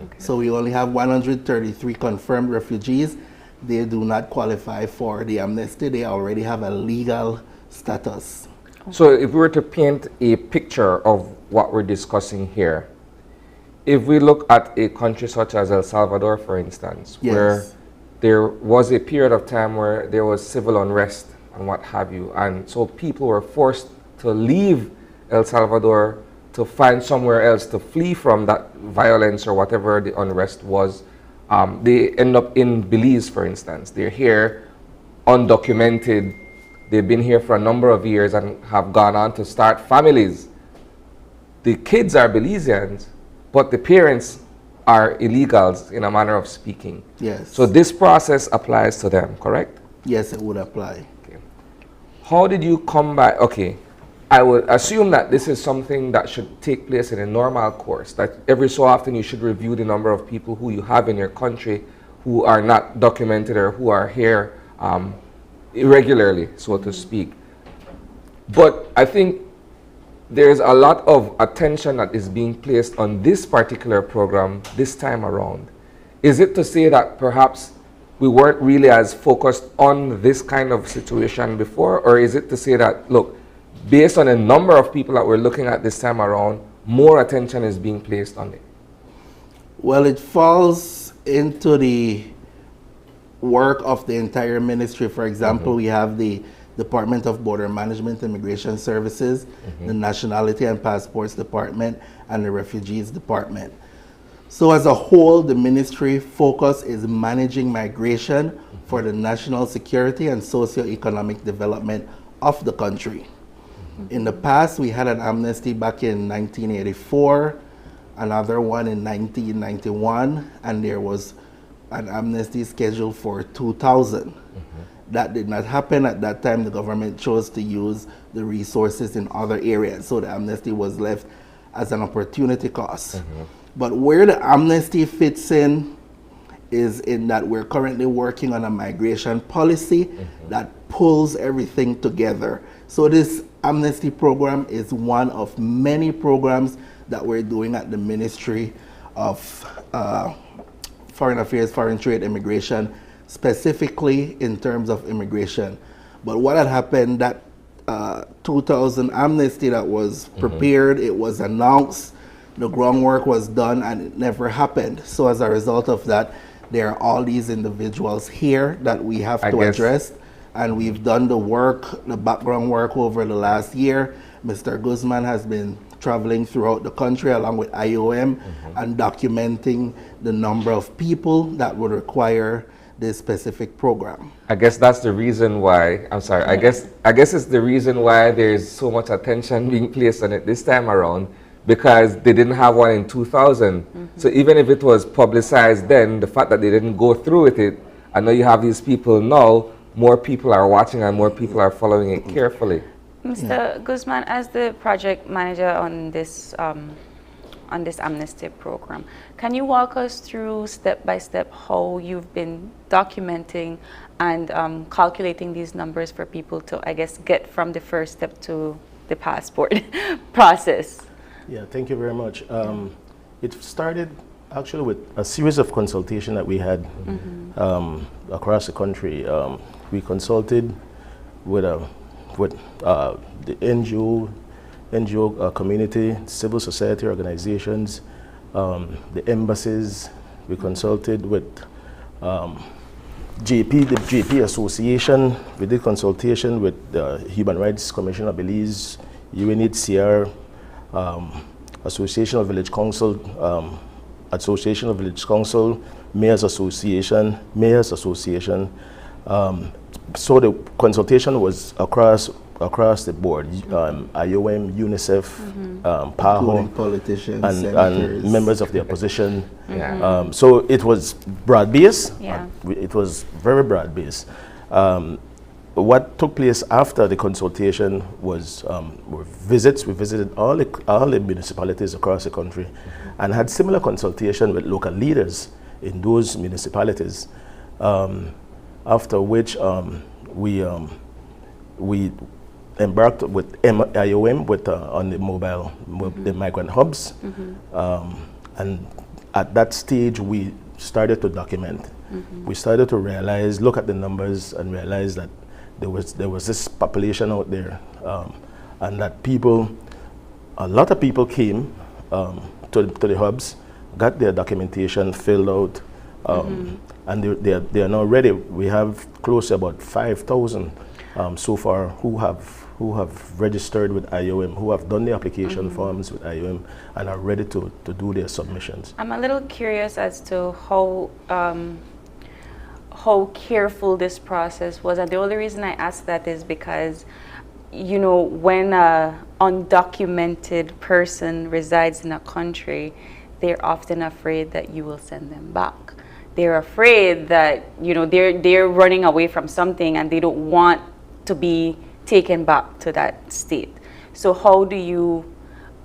Okay. So we only have 133 confirmed refugees. They do not qualify for the amnesty. They already have a legal status. So if we were to paint a picture of what we're discussing here, if we look at a country such as El Salvador, for instance, Yes. where there was a period of time where there was civil unrest and what have you, and so people were forced to leave El Salvador to find somewhere else to flee from that violence or whatever the unrest was. They end up in Belize, for instance. They're here undocumented. They've been here for a number of years and have gone on to start families. The kids are Belizeans, but the parents are illegals in a manner of speaking. Yes. So this process applies to them, correct? Yes, it would apply. Okay. How did you come by? Okay, I would assume that this is something that should take place in a normal course, that every so often you should review the number of people who you have in your country who are not documented or who are here irregularly, so to speak. But I think there's a lot of attention that is being placed on this particular program this time around. Is it to say that perhaps we weren't really as focused on this kind of situation before, or is it to say that, look, based on the number of people that we're looking at this time around, more attention is being placed on it? Well, it falls into the work of the entire ministry. For example, we have the Department of Border Management, Immigration Services, the Nationality and Passports Department, and the Refugees Department. So as a whole, the ministry focus is managing migration for the national security and socio-economic development of the country. In the past, we had an amnesty back in 1984, another one in 1991, and there was an amnesty scheduled for 2000. that did not happen at that time. The government chose to use the resources in other areas, so the amnesty was left as an opportunity cost. But where the amnesty fits in is in that we're currently working on a migration policy that pulls everything together. So this amnesty program is one of many programs that we're doing at the Ministry of Foreign Affairs, Foreign Trade, Immigration, specifically in terms of immigration. But what had happened, that 2000 amnesty that was prepared, it was announced, the groundwork was done, and it never happened. So as a result of that, there are all these individuals here that we have to address, and we've done the work, the background work over the last year. Mr. Guzman has been traveling throughout the country along with IOM and documenting the number of people that would require this specific program. I guess that's the reason why, I'm sorry, I guess it's the reason why there's so much attention being placed on it this time around, because they didn't have one in 2000. So even if it was publicized then, the fact that they didn't go through with it, I know you have these people now, more people are watching and more people are following it carefully. Mr. Guzman, as the project manager on this amnesty program, can you walk us through step by step how you've been documenting and calculating these numbers for people to, I guess, get from the first step to the passport process? Yeah, thank you very much. It started actually with a series of consultation that we had across the country. We consulted with the NGO community, civil society organizations, the embassies. We consulted with the JP Association. We did consultation with the Human Rights Commission of Belize, UNHCR, Association of Village Council, Mayors Association. So the consultation was across the board, IOM, UNICEF, PAHO, politicians, and members of the opposition. So it was broad-based. It was very broad-based. What took place after the consultation was were visits. We visited all the municipalities across the country and had similar consultation with local leaders in those municipalities. After which we embarked with IOM on the the migrant hubs, and at that stage we started to document. We started to look at the numbers and realize that there was this population out there, and that a lot of people came to the hubs, got their documentation filled out, and they are now ready. We have close to about 5,000 so far who have registered with IOM, who have done the application forms with IOM and are ready to do their submissions. I'm a little curious as to how careful this process was, and the only reason I ask that is because, you know, when an undocumented person resides in a country, they're often afraid that you will send them back. They're afraid that, you know, they're running away from something and they don't want to be taken back to that state. So how do you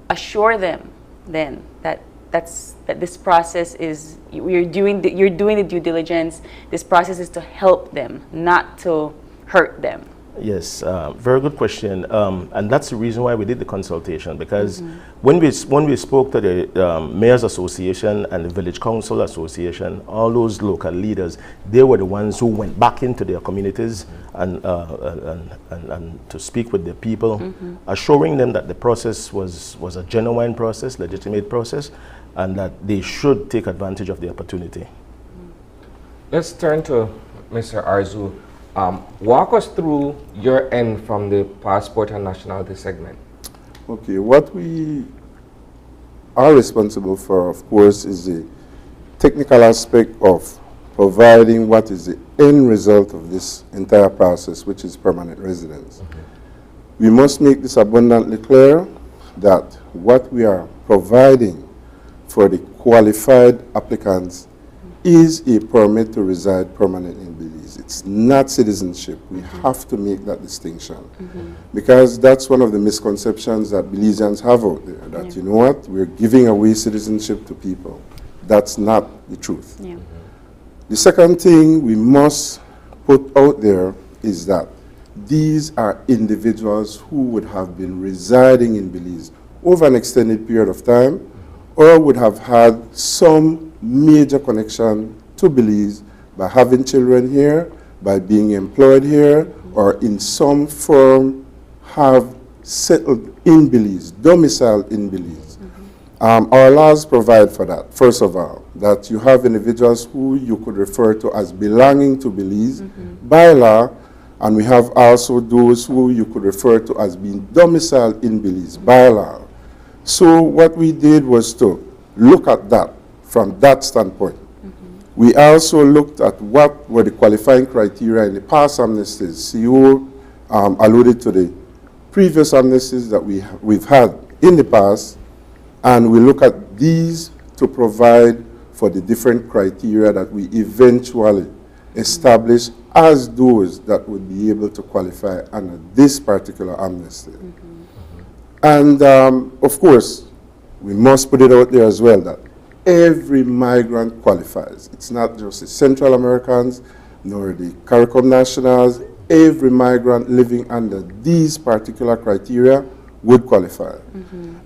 assure them then that this process is, you're doing the due diligence, this process is to help them, not to hurt them? Yes, very good question, and that's the reason why we did the consultation, because when we spoke to the Mayors Association and the Village Council Association, all those local leaders, they were the ones who went back into their communities and to speak with the people, assuring them that the process was a genuine process, legitimate process, and that they should take advantage of the opportunity. Let's turn to Mr. Arzu. Walk us through your end from the passport and nationality segment. Okay, what we are responsible for, of course, is the technical aspect of providing what is the end result of this entire process, which is permanent residence. We must make this abundantly clear that what we are providing for the qualified applicants is a permit to reside permanently in Belize. It's not citizenship. We have to make that distinction. Because that's one of the misconceptions that Belizeans have out there, that, you know what, we're giving away citizenship to people. That's not the truth. The second thing we must put out there is that these are individuals who would have been residing in Belize over an extended period of time, or would have had some major connection to Belize by having children here, by being employed here, or in some form have settled in Belize, domiciled in Belize. Our laws provide for that, first of all, that you have individuals who you could refer to as belonging to Belize by law, and we have also those who you could refer to as being domiciled in Belize by law. So what we did was to look at that from that standpoint. We also looked at what were the qualifying criteria in the past amnesties. CEO alluded to the previous amnesties that we've had in the past, and we look at these to provide for the different criteria that we eventually establish as those that would be able to qualify under this particular amnesty. And of course, we must put it out there as well that every migrant qualifies. It's not just the Central Americans, nor the CARICOM nationals. Every migrant living under these particular criteria would qualify.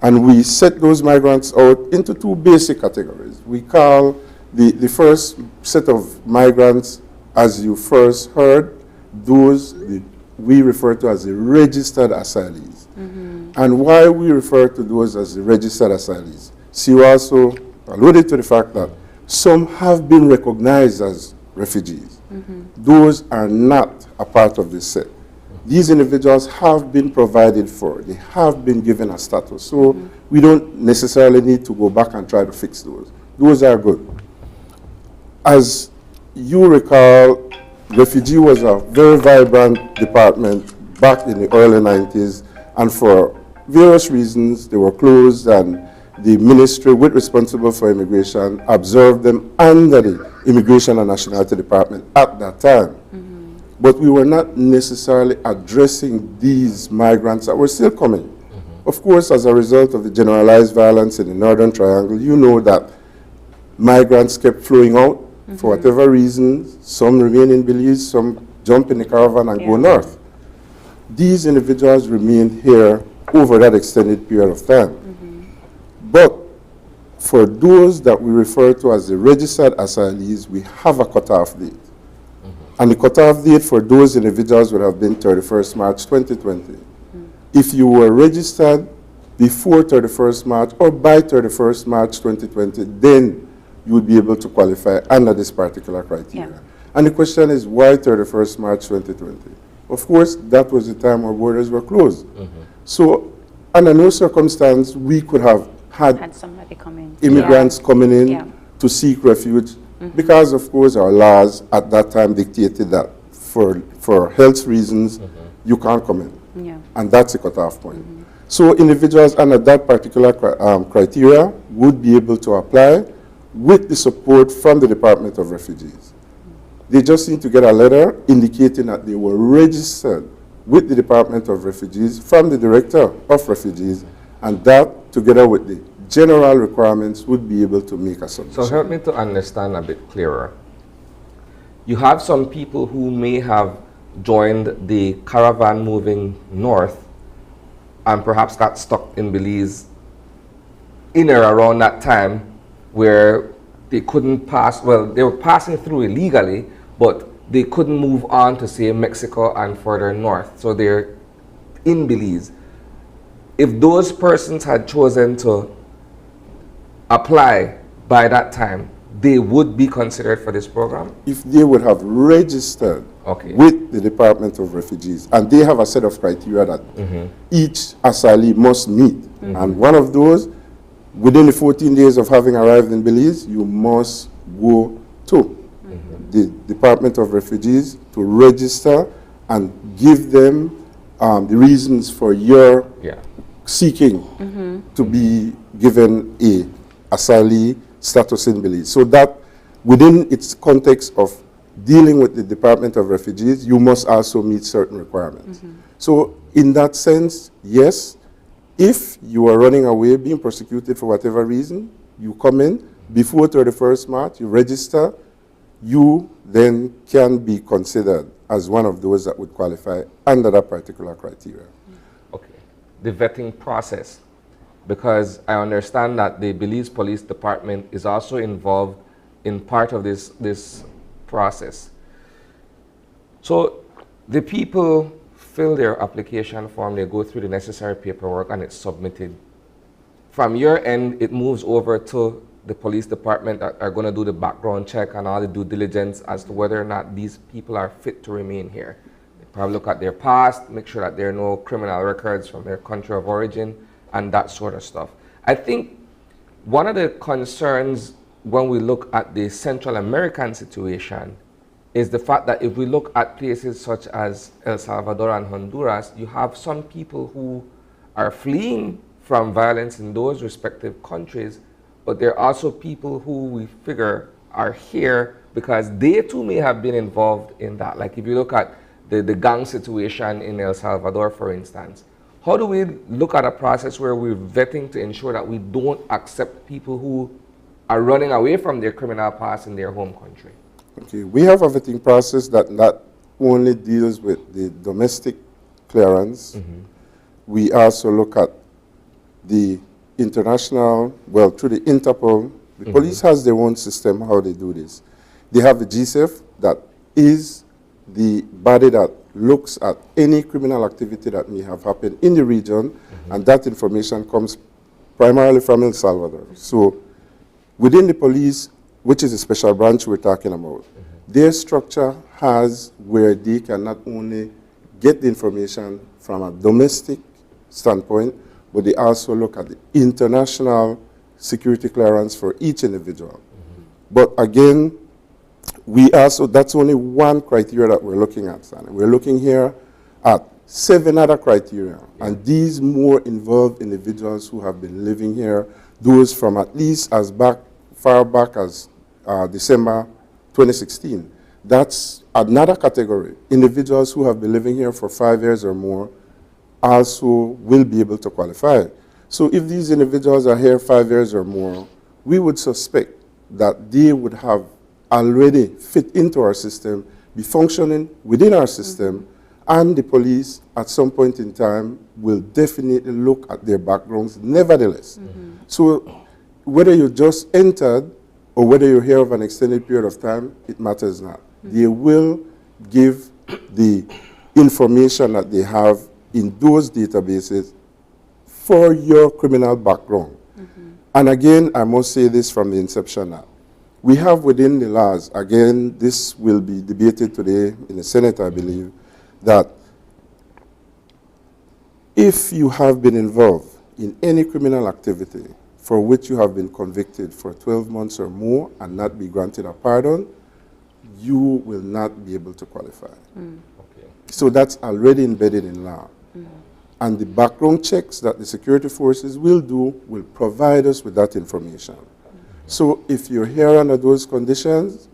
And we set those migrants out into two basic categories. We call the first set of migrants, as you first heard, those we refer to as the registered asylees. And why we refer to those as the registered asylees? She also alluded to the fact that some have been recognized as refugees. Those are not a part of this set. These individuals have been provided for. They have been given a status. So we don't necessarily need to go back and try to fix those. Those are good. As you recall, refugee was a very vibrant department back in the early 90s, and for various reasons they were closed, and the ministry with responsible for immigration observed them under the Immigration and Nationality Department at that time. But we were not necessarily addressing these migrants that were still coming. Of course, as a result of the generalized violence in the Northern Triangle, you know that migrants kept flowing out for whatever reasons. Some remain in Belize, some jump in the caravan and go north. These individuals remained here over that extended period of time. But for those that we refer to as the registered asylees, we have a cutoff date. And the cutoff date for those individuals would have been 31st March 2020. If you were registered before 31st March or by 31st March 2020, then you would be able to qualify under this particular criteria. And the question is, why 31st March 2020? Of course, that was the time our borders were closed. So under no circumstance we could have had somebody come in. Immigrants coming in to seek refuge, because of course our laws at that time dictated that for health reasons you can't come in. And that's a cutoff point. So individuals under that particular criteria would be able to apply with the support from the Department of Refugees. They just need to get a letter indicating that they were registered with the Department of Refugees from the Director of Refugees, and that, together with the general requirements, would be able to make a submission. So help me to understand a bit clearer. You have some people who may have joined the caravan moving north and perhaps got stuck in Belize in or around that time, where they couldn't pass, well, they were passing through illegally, but they couldn't move on to, say, Mexico and further north. So they're in Belize. If those persons had chosen to apply by that time, they would be considered for this program? If they would have registered with the Department of Refugees, and they have a set of criteria that each asylee must meet, and one of those, within the 14 days of having arrived in Belize, you must go to the Department of Refugees to register and give them the reasons for your seeking to be given a asylee status in Belize. So that within its context of dealing with the Department of Refugees, you must also meet certain requirements. So in that sense, yes, if you are running away, being prosecuted for whatever reason, you come in before 31st March, you register, you then can be considered as one of those that would qualify under that particular criteria. Okay. The vetting process, because I understand that the Belize Police Department is also involved in part of this process. So the people fill their application form, they go through the necessary paperwork, and it's submitted. From your end, it moves over to the police department that are going to do the background check and all the due diligence as to whether or not these people are fit to remain here. They probably look at their past, make sure that there are no criminal records from their country of origin, and that sort of stuff. I think one of the concerns when we look at the Central American situation is the fact that if we look at places such as El Salvador and Honduras, you have some people who are fleeing from violence in those respective countries, but there are also people who we figure are here because they too may have been involved in that. Like if you look at the gang situation in El Salvador, for instance, how do we look at a process where we're vetting to ensure that we don't accept people who are running away from their criminal past in their home country? Okay, we have a vetting process that not only deals with the domestic clearance, we also look at the international, well, through the Interpol. The police has their own system how they do this. They have the GSEF that is the body that looks at any criminal activity that may have happened in the region, and that information comes primarily from El Salvador. So within the police, which is a special branch we're talking about, their structure has where they can not only get the information from a domestic standpoint, but they also look at the international security clearance for each individual. But again, we also, that's only one criteria that we're looking at, Sonny. We're looking here at 7 other criteria, and these more involve individuals who have been living here, those from at least as far back as December 2016. That's another category. Individuals who have been living here for 5 years or more also will be able to qualify. So if these individuals are here 5 years or more, we would suspect that they would have already fit into our system, be functioning within our system, and the police at some point in time will definitely look at their backgrounds nevertheless. So whether you just entered or whether you're here of an extended period of time, it matters not. They will give the information that they have in those databases for your criminal background. And again, I must say this from the inception now. We have within the laws, again, this will be debated today in the Senate, I believe, that if you have been involved in any criminal activity for which you have been convicted for 12 months or more and not be granted a pardon, you will not be able to qualify. Okay. So that's already embedded in law. And the background checks that the security forces will do will provide us with that information. So if you're here under those conditions,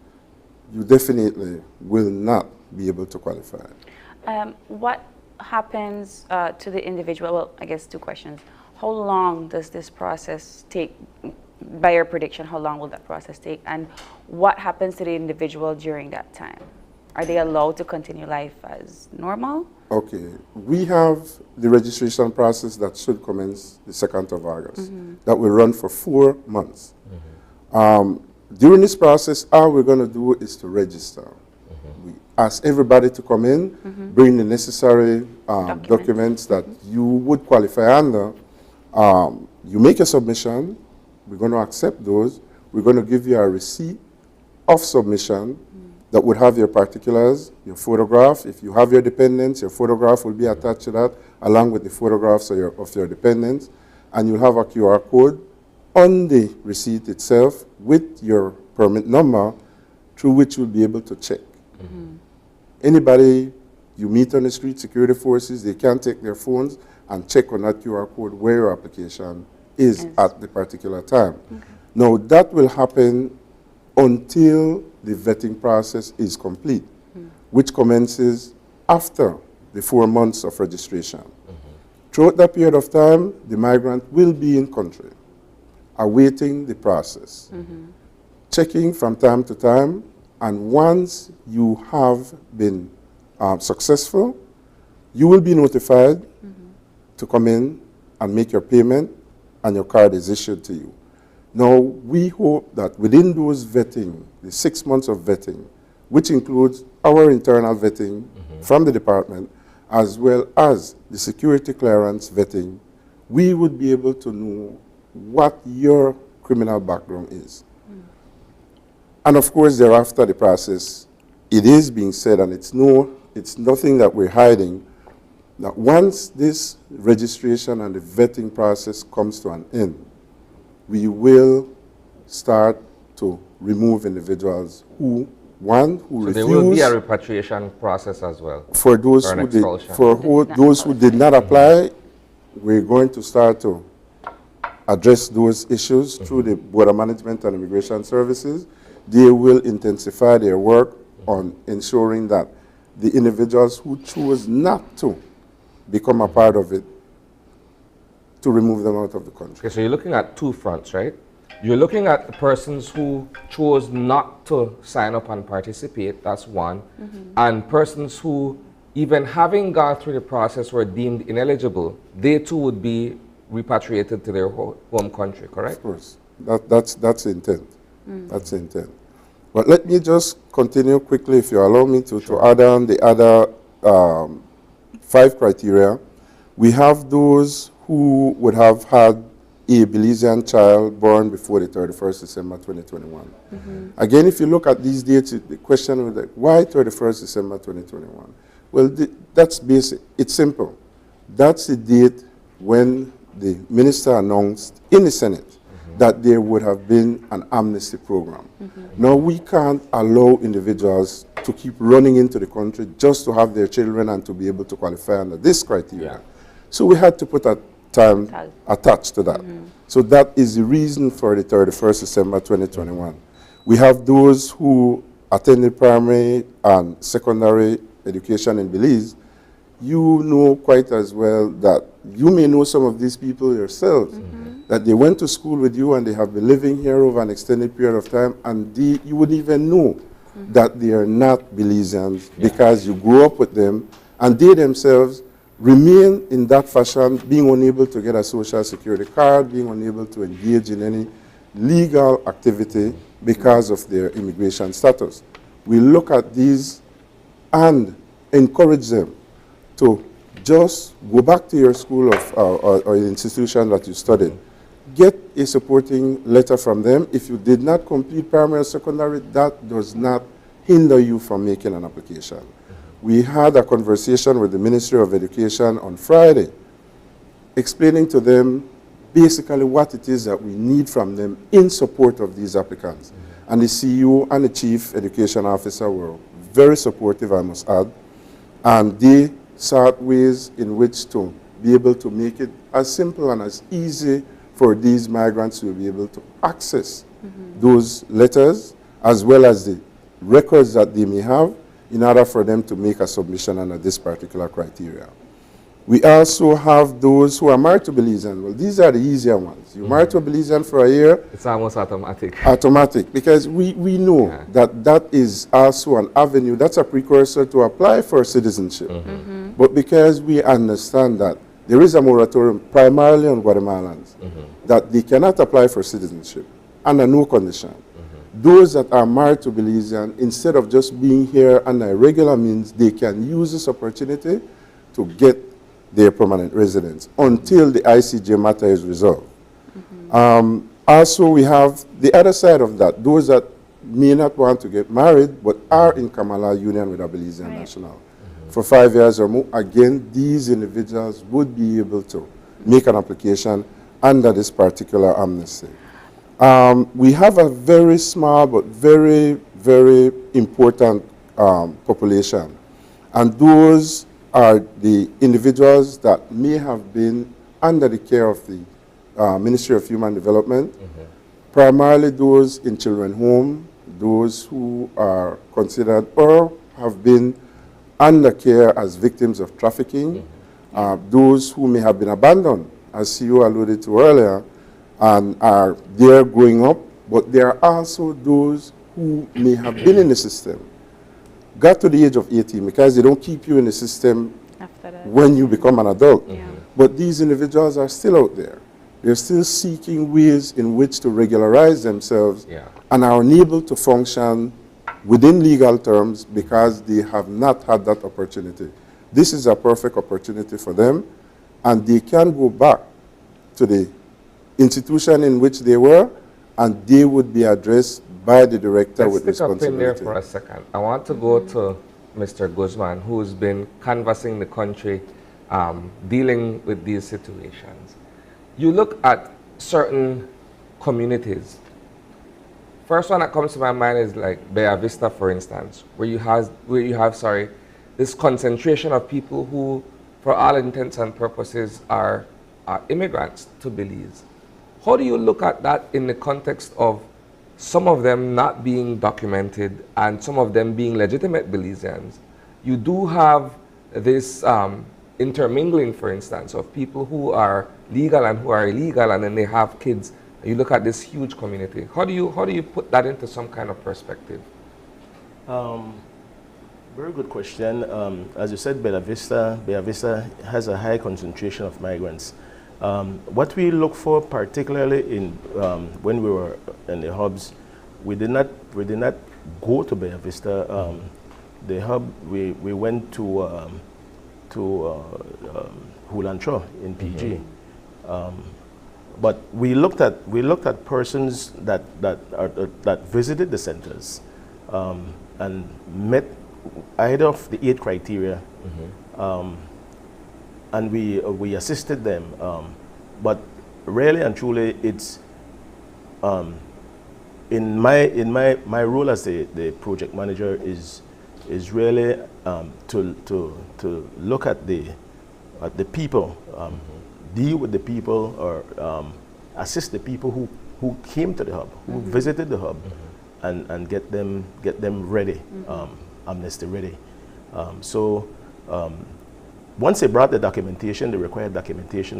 you definitely will not be able to qualify. What happens to the individual? Well, I guess 2 questions. How long does this process take? By your prediction, how long will that process take? And what happens to the individual during that time? Are they allowed to continue life as normal? Okay, we have the registration process that should commence the 2nd of August. That will run for 4 months. During this process, all we're going to do is to register. We ask everybody to come in, bring the necessary documents that you would qualify under. You make a submission, we're going to accept those. We're going to give you a receipt of submission that would have your particulars, your photograph. If you have your dependents, your photograph will be attached to that, along with the photographs of your dependents. And you'll have a QR code on the receipt itself with your permit number, through which you'll be able to check. Anybody you meet on the street, security forces, they can take their phones and check on that QR code where your application is at the particular time. Now, that will happen until the vetting process is complete, which commences after the 4 months of registration. Throughout that period of time, the migrant will be in country, awaiting the process, checking from time to time, and once you have been successful, you will be notified to come in and make your payment, and your card is issued to you. Now, we hope that within those vetting, the 6 months of vetting, which includes our internal vetting from the department, as well as the security clearance vetting, we would be able to know what your criminal background is. And of course, thereafter, the process, it is being said, and it's nothing that we're hiding, that once this registration and the vetting process comes to an end, we will start to remove individuals who refuse. There will be a repatriation process as well. For those those who did not apply, we're going to start to address those issues through the Border Management and Immigration Services. They will intensify their work on ensuring that the individuals who choose not to become a part of it, to remove them out of the country. Okay, so you're looking at two fronts, right? You're looking at the persons who chose not to sign up and participate, that's one, and persons who, even having gone through the process, were deemed ineligible, they too would be repatriated to their home country, correct? Of course. That's the intent. That's the intent. But let me just continue quickly, if you allow me to add on the other 5 criteria. We have those who would have had a Belizean child born before the 31st December 2021. Again, if you look at these dates, the question was like, why 31st December 2021? Well, that's basic. It's simple. That's the date when the minister announced in the Senate that there would have been an amnesty program. Now, we can't allow individuals to keep running into the country just to have their children and to be able to qualify under this criteria. So we had to put a time attached to that. So that is the reason for the 31st December 2021. We have those who attended primary and secondary education in Belize. You know quite as well that you may know some of these people yourselves, that they went to school with you and they have been living here over an extended period of time, and you wouldn't even know that they are not Belizeans because you grew up with them, and they themselves remain in that fashion, being unable to get a social security card, being unable to engage in any legal activity because of their immigration status. We look at these and encourage them to just go back to your school or institution that you studied. Get a supporting letter from them. If you did not complete primary or secondary, that does not hinder you from making an application. We had a conversation with the Ministry of Education on Friday, explaining to them basically what it is that we need from them in support of these applicants. And the CEO and the Chief Education Officer were very supportive, I must add, and they sought ways in which to be able to make it as simple and as easy for these migrants to be able to access those letters, as well as the records that they may have, in order for them to make a submission under this particular criteria. We also have those who are married to Belizean. Well, these are the easier ones. You're married to a Belizean for a year. It's almost automatic. Automatic, because we know that that is also an avenue, that's a precursor to apply for citizenship. But because we understand that there is a moratorium primarily on Guatemalans, that they cannot apply for citizenship under no condition. Those that are married to Belizean, instead of just being here under irregular means, they can use this opportunity to get their permanent residence until the ICJ matter is resolved. Also, we have the other side of that, those that may not want to get married but are in Kamala union with a Belizean national for 5 years or more. Again, these individuals would be able to make an application under this particular amnesty. We have a very small but very, very important population, and those are the individuals that may have been under the care of the Ministry of Human Development, primarily those in children's home, those who are considered or have been under care as victims of trafficking, those who may have been abandoned, as CEO alluded to earlier, and are there growing up, but there are also those who may have been in the system, got to the age of 18, because they don't keep you in the system when you become an adult. But these individuals are still out there. They're still seeking ways in which to regularize themselves and are unable to function within legal terms because they have not had that opportunity. This is a perfect opportunity for them, and they can go back to the institution in which they were, and they would be addressed by the director with responsibility. Let's stick up in there for a second. I want to go to Mr. Guzman, who's been canvassing the country, dealing with these situations. You look at certain communities. First one that comes to my mind is like Bella Vista, for instance, where you have this concentration of people who, for all intents and purposes, are immigrants to Belize. How do you look at that in the context of some of them not being documented and some of them being legitimate Belizeans? You do have this intermingling, for instance, of people who are legal and who are illegal, and then they have kids. You look at this huge community. How do you put that into some kind of perspective? Very good question. As you said, Bella Vista has a high concentration of migrants. What we look for, particularly in when we were in the hubs, we did not go to Bella Vista. The hub we went to Hulancho in PG. But we looked at persons that visited the centers and met either of the 8 criteria, and we assisted them. But really and truly, it's in my role as the project manager is really to look at the people, deal with the people, or assist the people who came to the hub, who visited the hub, and get them ready, Amnesty ready. Once they brought the documentation, the required documentation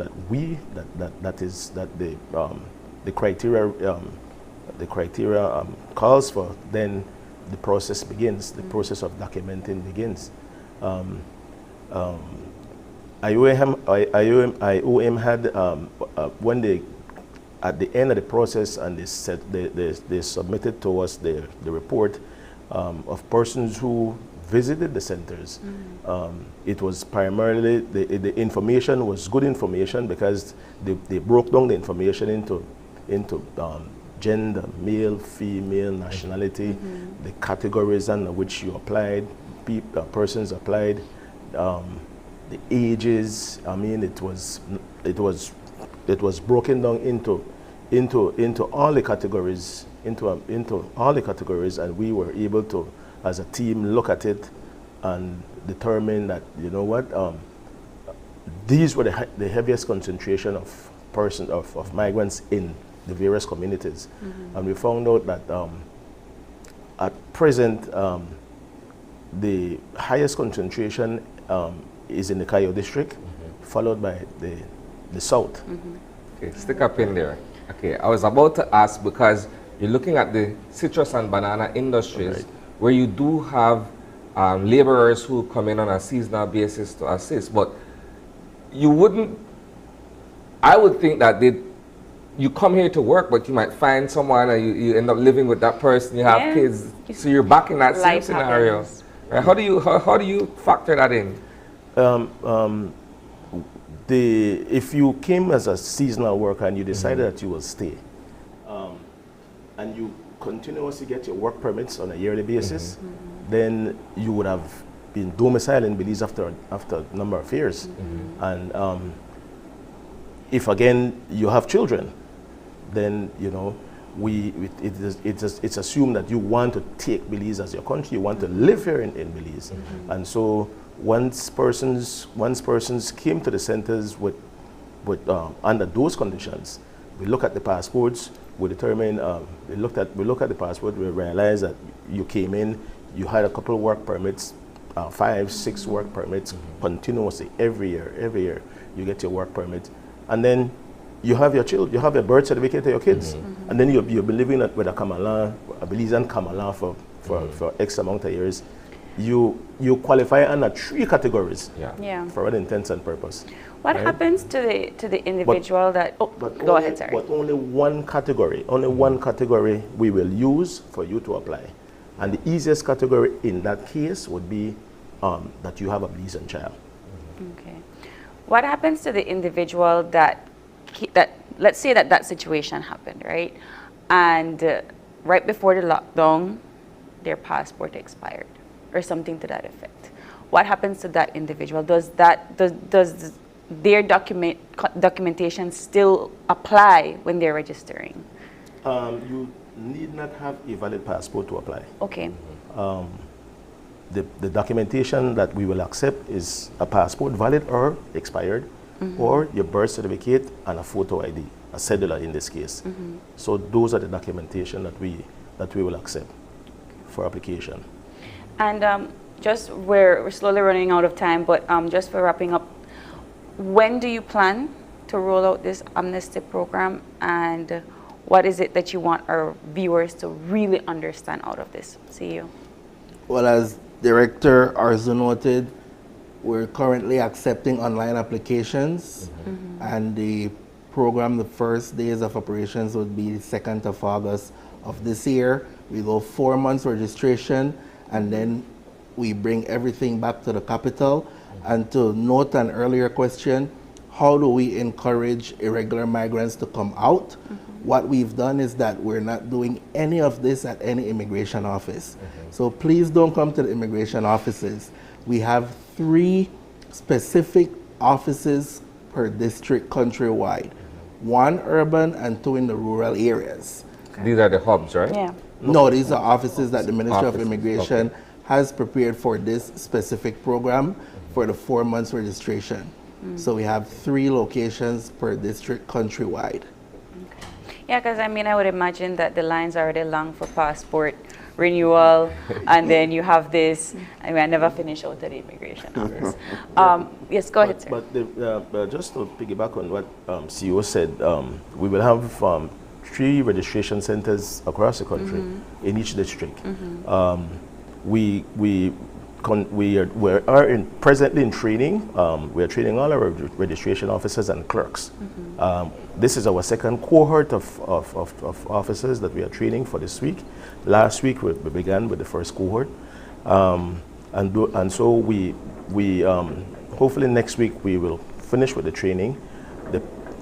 the criteria calls for, then the process begins. The process of documenting begins. IOM had when they at the end of the process, and they said they submitted to us the report of persons who visited the centers. It was primarily the information was good information because they broke down the information into gender, male, female, nationality, the categories under which you applied, persons applied, the ages. I mean, it was broken down into all the categories, into all the categories, and we were able to, as a team, look at it and determine that, you know what, these were the heaviest concentration of migrants in the various communities. And we found out that at present the highest concentration is in the Cayo district, followed by the south. Okay, stick up in there. Okay, I was about to ask, because you're looking at the citrus and banana industries, where you do have laborers who come in on a seasonal basis to assist, but you wouldn't, I would think that you come here to work, but you might find someone and you end up living with that person, you have kids, so you're back in that same scenario. Right? How do you factor that in? If you came as a seasonal worker and you decided that you will stay, and you continuously get your work permits on a yearly basis, then you would have been domiciled in Belize after a number of years. And if again you have children, then you know it's assumed that you want to take Belize as your country. You want to live here in Belize, and so once persons came to the centers with under those conditions, We look at the passports. We determine. We look at the passport. We realize that you came in. You had a couple of work permits, 5, 6 work permits continuously every year. Every year you get your work permit, and then you have your children. You have a birth certificate to your kids, and then you've been living with a Kamala, a Belizean Kamala for X amount of years. You qualify under 3 categories. For all intents and purpose. What happens to the individual go ahead, sorry. But only one category we will use for you to apply. And the easiest category in that case would be that you have a Belizean child. Okay. What happens to the individual that let's say that situation happened, right? And right before the lockdown, their passport expired or something to that effect. What happens to that individual? Does their documentation still apply when they're registering? You need not have a valid passport to apply. Okay. The documentation that we will accept is a passport, valid or expired, or your birth certificate and a photo ID, a cedula in this case. So those are the documentation that we will accept for application. And just we're slowly running out of time, but just for wrapping up, when do you plan to roll out this Amnesty program, and what is it that you want our viewers to really understand out of this? CEO. Well, as Director Arzu noted, we're currently accepting online applications, and the program, the first days of operations would be the 2nd of August of this year. We go 4 months registration, and then we bring everything back to the capital. And to note an earlier question, how do we encourage irregular migrants to come out? What we've done is that we're not doing any of this at any immigration office. So please don't come to the immigration offices. We have 3 specific offices per district countrywide, 1 urban and 2 in the rural areas. These are the hubs, right? Yeah. No, these are offices that the Ministry of Immigration has prepared for this specific program for the 4 months registration. So we have 3 locations per district countrywide. Yeah, because I mean, I would imagine that the lines are already long for passport renewal, and then you have this. I mean, I never finish out at the immigration office. Yes, go ahead, sir. But just to piggyback on what CEO said, we will have 3 registration centers across the country in each district. We are presently in training. We are training all our registration officers and clerks. This is our 2nd cohort of officers that we are training for this week. Last week we began with the 1st cohort, and so we hopefully next week we will finish with the training.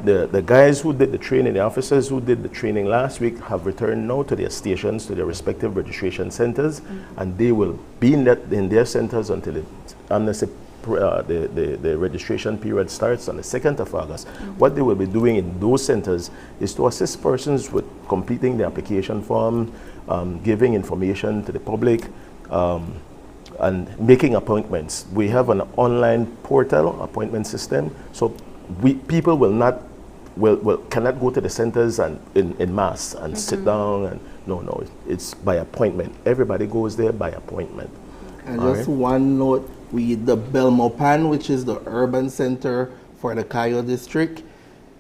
The guys who did the training, the officers who did the training last week, have returned now to their stations, to their respective registration centers, and they will be in their centers until the registration period starts on the 2nd of August. What they will be doing in those centers is to assist persons with completing the application form, giving information to the public, and making appointments. We have an online portal appointment system, so people cannot go to the centers and in mass and sit down, and no, it's by appointment. Everybody goes there by appointment. And just one note, the Belmopan, which is the urban center for the Cayo district,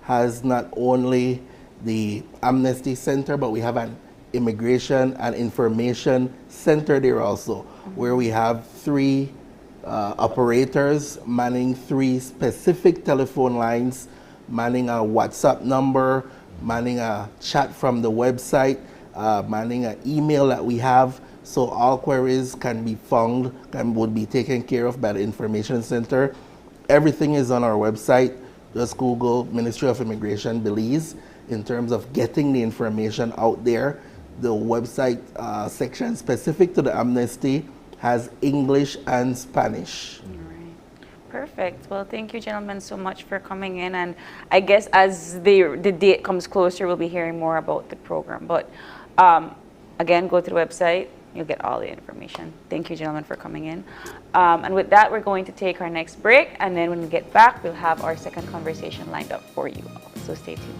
has not only the Amnesty Center, but we have an immigration and information center there also, where we have 3 operators manning 3 specific telephone lines, manning a WhatsApp number, manning a chat from the website, manning an email that we have. So all queries can be found and would be taken care of by the information center. Everything is on our website. Just Google Ministry of Immigration Belize in terms of getting the information out there. The website section specific to the Amnesty has English and Spanish. Perfect. Well, thank you, gentlemen, so much for coming in. And I guess as the date comes closer, we'll be hearing more about the program. But again, go to the website. You'll get all the information. Thank you, gentlemen, for coming in. And with that, we're going to take our next break. And then when we get back, we'll have our second conversation lined up for you all. So stay tuned.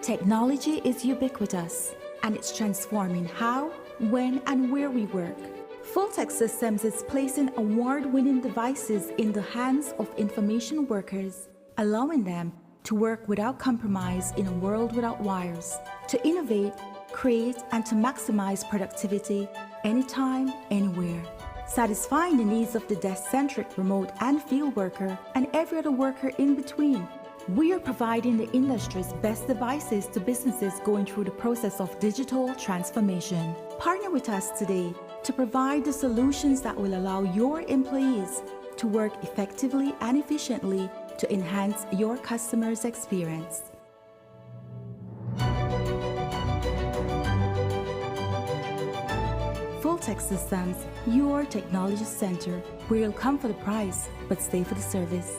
Technology is ubiquitous, and it's transforming how, when, and where we work. Full-Tech Systems is placing award-winning devices in the hands of information workers, allowing them to work without compromise in a world without wires, to innovate, create, and to maximize productivity anytime, anywhere, satisfying the needs of the desk-centric remote and field worker and every other worker in between. We are providing the industry's best devices to businesses going through the process of digital transformation. Partner with us today to provide the solutions that will allow your employees to work effectively and efficiently to enhance your customers' experience. Full-Tech Systems, your technology center, where you'll come for the price, but stay for the service.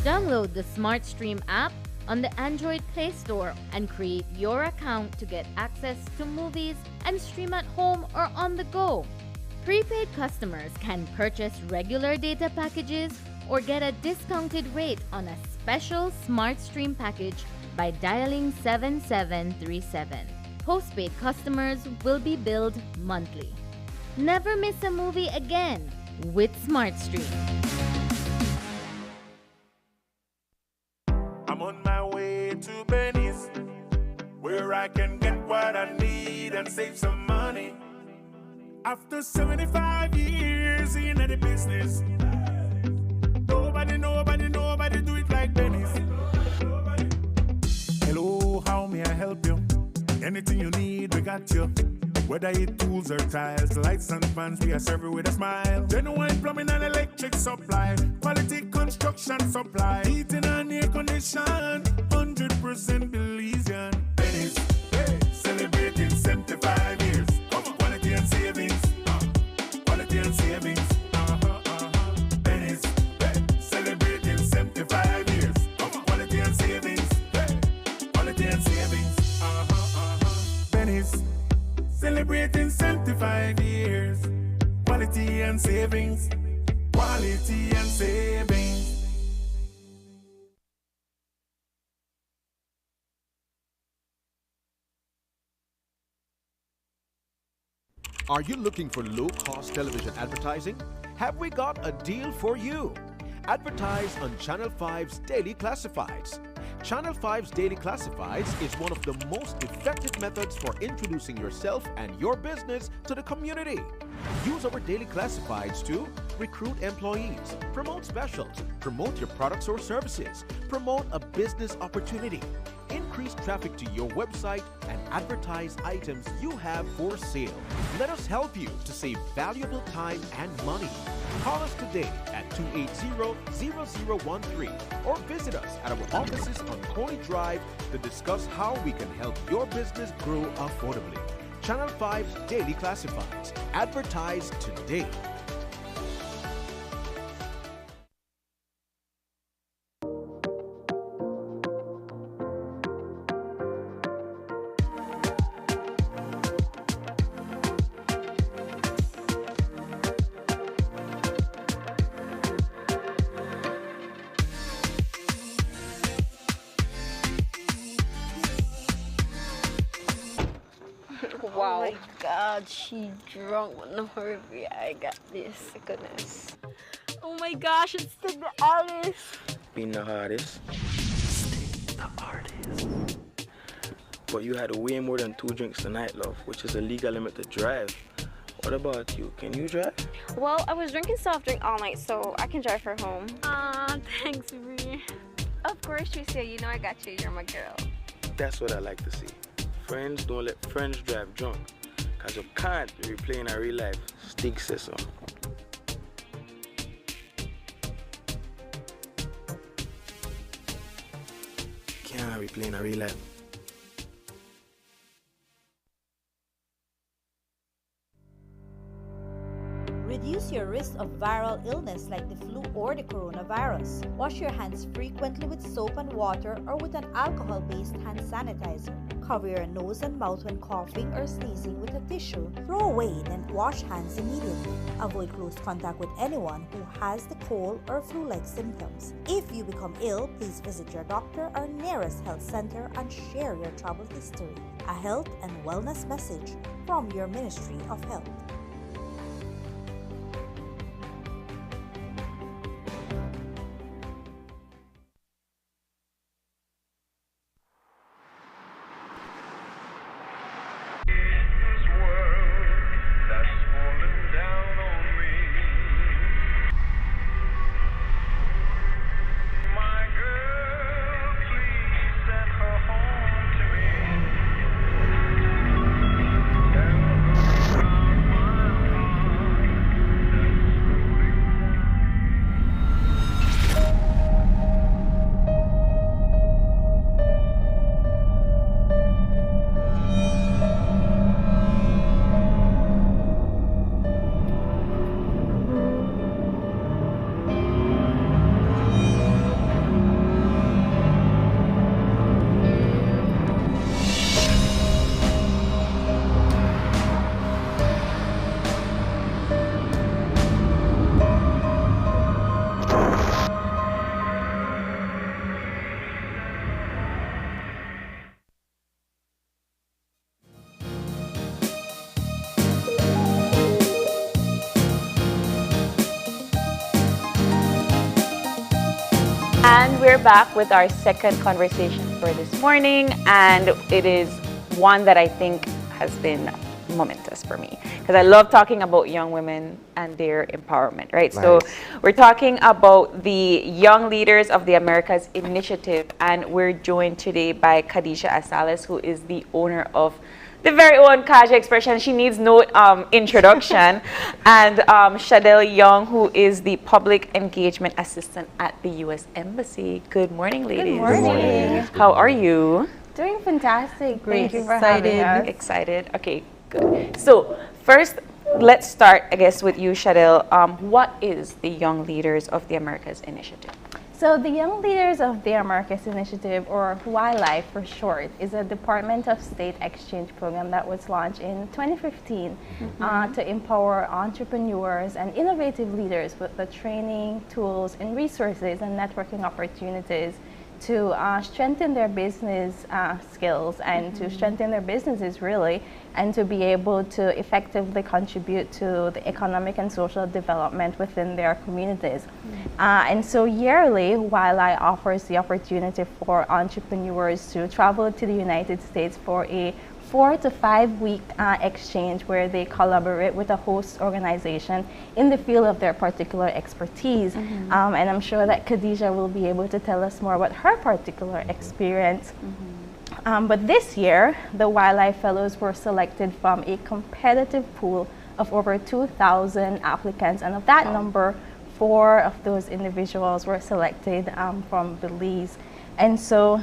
Download the SmartStream app on the Android Play Store and create your account to get access to movies and stream at home or on the go. Prepaid customers can purchase regular data packages or get a discounted rate on a special SmartStream package by dialing 7737. Postpaid customers will be billed monthly. Never miss a movie again with SmartStream. I'm on my way to Benny's, where I can get what I need and save some money. After 75 years in the business, nobody do it like Benny's. Hello, how may I help you? Anything you need, we got you. Whether it tools or tiles, lights and fans, we are serving with a smile. Genuine plumbing and electric supply, quality construction supply, heating and air condition, 100% Belizean. Benny's, celebrating 75 years. Quality and savings, quality and savings. Benny's, celebrating 75 years. Quality and savings, quality and savings. Benny's, celebrating 75 years. Quality and savings. Quality and savings. Are you looking for low-cost television advertising? Have we got a deal for you? Advertise on Channel 5's Daily Classifieds. Channel 5's Daily Classifieds is one of the most effective methods for introducing yourself and your business to the community. Use our Daily Classifieds to recruit employees, promote specials, promote your products or services, promote a business opportunity, increase traffic to your website, and advertise items you have for sale. Let us help you to save valuable time and money. Call us today at 280-0013 or visit us at our offices on Coney Drive to discuss how we can help your business grow affordably. Channel 5's Daily Classifieds. Advertise today. Wow. Oh my god, she drunk. No hurry, I got this. My goodness. Oh my gosh, it's the artist. Being the hardest. The artist. But you had way more than 2 drinks tonight, love, which is a legal limit to drive. What about you? Can you drive? Well, I was drinking soft drink all night, so I can drive her home. Thanks, Bree. Of course, Tricia, you know I got you. You're my girl. That's what I like to see. Friends don't let friends drive drunk. Because you can't replay in a real life. Stig says so. Can't replay in a real life. Reduce your risk of viral illness like the flu or the coronavirus. Wash your hands frequently with soap and water or with an alcohol-based hand sanitizer. Cover your nose and mouth when coughing or sneezing with a tissue. Throw away, then wash hands immediately. Avoid close contact with anyone who has the cold or flu-like symptoms. If you become ill, please visit your doctor or nearest health center and share your travel history. A health and wellness message from your Ministry of Health. And we're back with our second conversation for this morning, and it is one that I think has been momentous for me because I love talking about young women and their empowerment, right? Nice. So we're talking about the Young Leaders of the Americas Initiative, and we're joined today by Khadija Asales, who is the owner of the very own Kaja Expression. She needs no introduction. And Shadell Young, who is the Public Engagement Assistant at the U.S. Embassy. Good morning, ladies. Good morning. How are you? Doing fantastic. Great. Thank you for having us. Excited. Okay, good. So first, let's start, I guess, with you, Shadell. What is the Young Leaders of the Americas Initiative? So the Young Leaders of the Americas Initiative, or YLIFE for short, is a Department of State exchange program that was launched in 2015 to empower entrepreneurs and innovative leaders with the training, tools, and resources and networking opportunities to strengthen their business skills and to strengthen their businesses really, and to be able to effectively contribute to the economic and social development within their communities. And so yearly, YLI offers the opportunity for entrepreneurs to travel to the United States for a 4 to 5 week exchange where they collaborate with a host organization in the field of their particular expertise. And I'm sure that Khadija will be able to tell us more about her particular experience. But this year, the YLI Fellows were selected from a competitive pool of over 2,000 applicants, and of that number, 4 of those individuals were selected from Belize. And so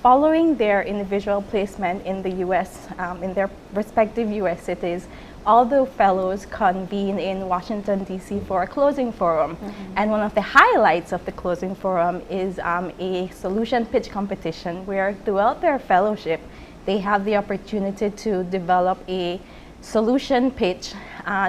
following their individual placement in the US, in their respective US cities, all the fellows convene in Washington, D.C. for a closing forum. And one of the highlights of the closing forum is a solution pitch competition where throughout their fellowship, they have the opportunity to develop a solution pitch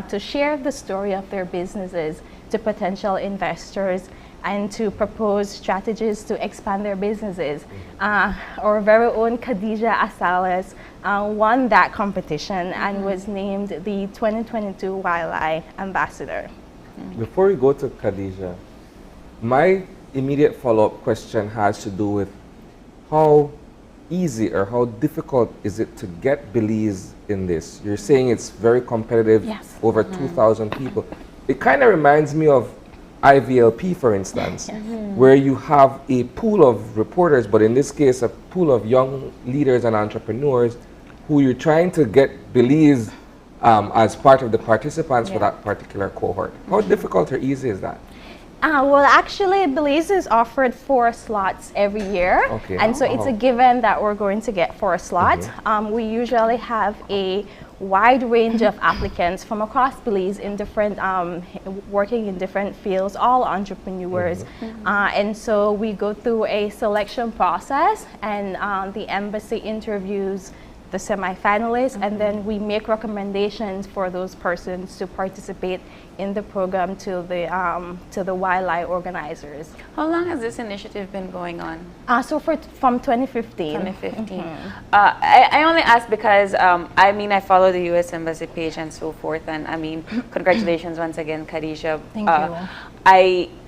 to share the story of their businesses to potential investors and to propose strategies to expand their businesses. Our very own Khadija Asales won that competition and was named the 2022 YLI Ambassador. Before we go to Khadija, my immediate follow-up question has to do with how easy or how difficult is it to get Belize in this? You're saying it's very competitive, over 2,000 people. It kind of reminds me of IVLP, for instance, where you have a pool of reporters, but in this case, a pool of young leaders and entrepreneurs who you're trying to get Belize as part of the participants for that particular cohort. How difficult or easy is that? Well, actually, Belize is offered 4 slots every year. Okay. And so it's a given that we're going to get 4 slots. We usually have a wide range of applicants from across Belize in different, working in different fields, all entrepreneurs. And so we go through a selection process, and the embassy interviews the semi-finalists, and then we make recommendations for those persons to participate in the program to the YLI organizers. How long has this initiative been going on? So from 2015. 2015. I only ask because I mean, I follow the U.S. Embassy page and so forth, and I mean, congratulations once again, Khadija. Thank you.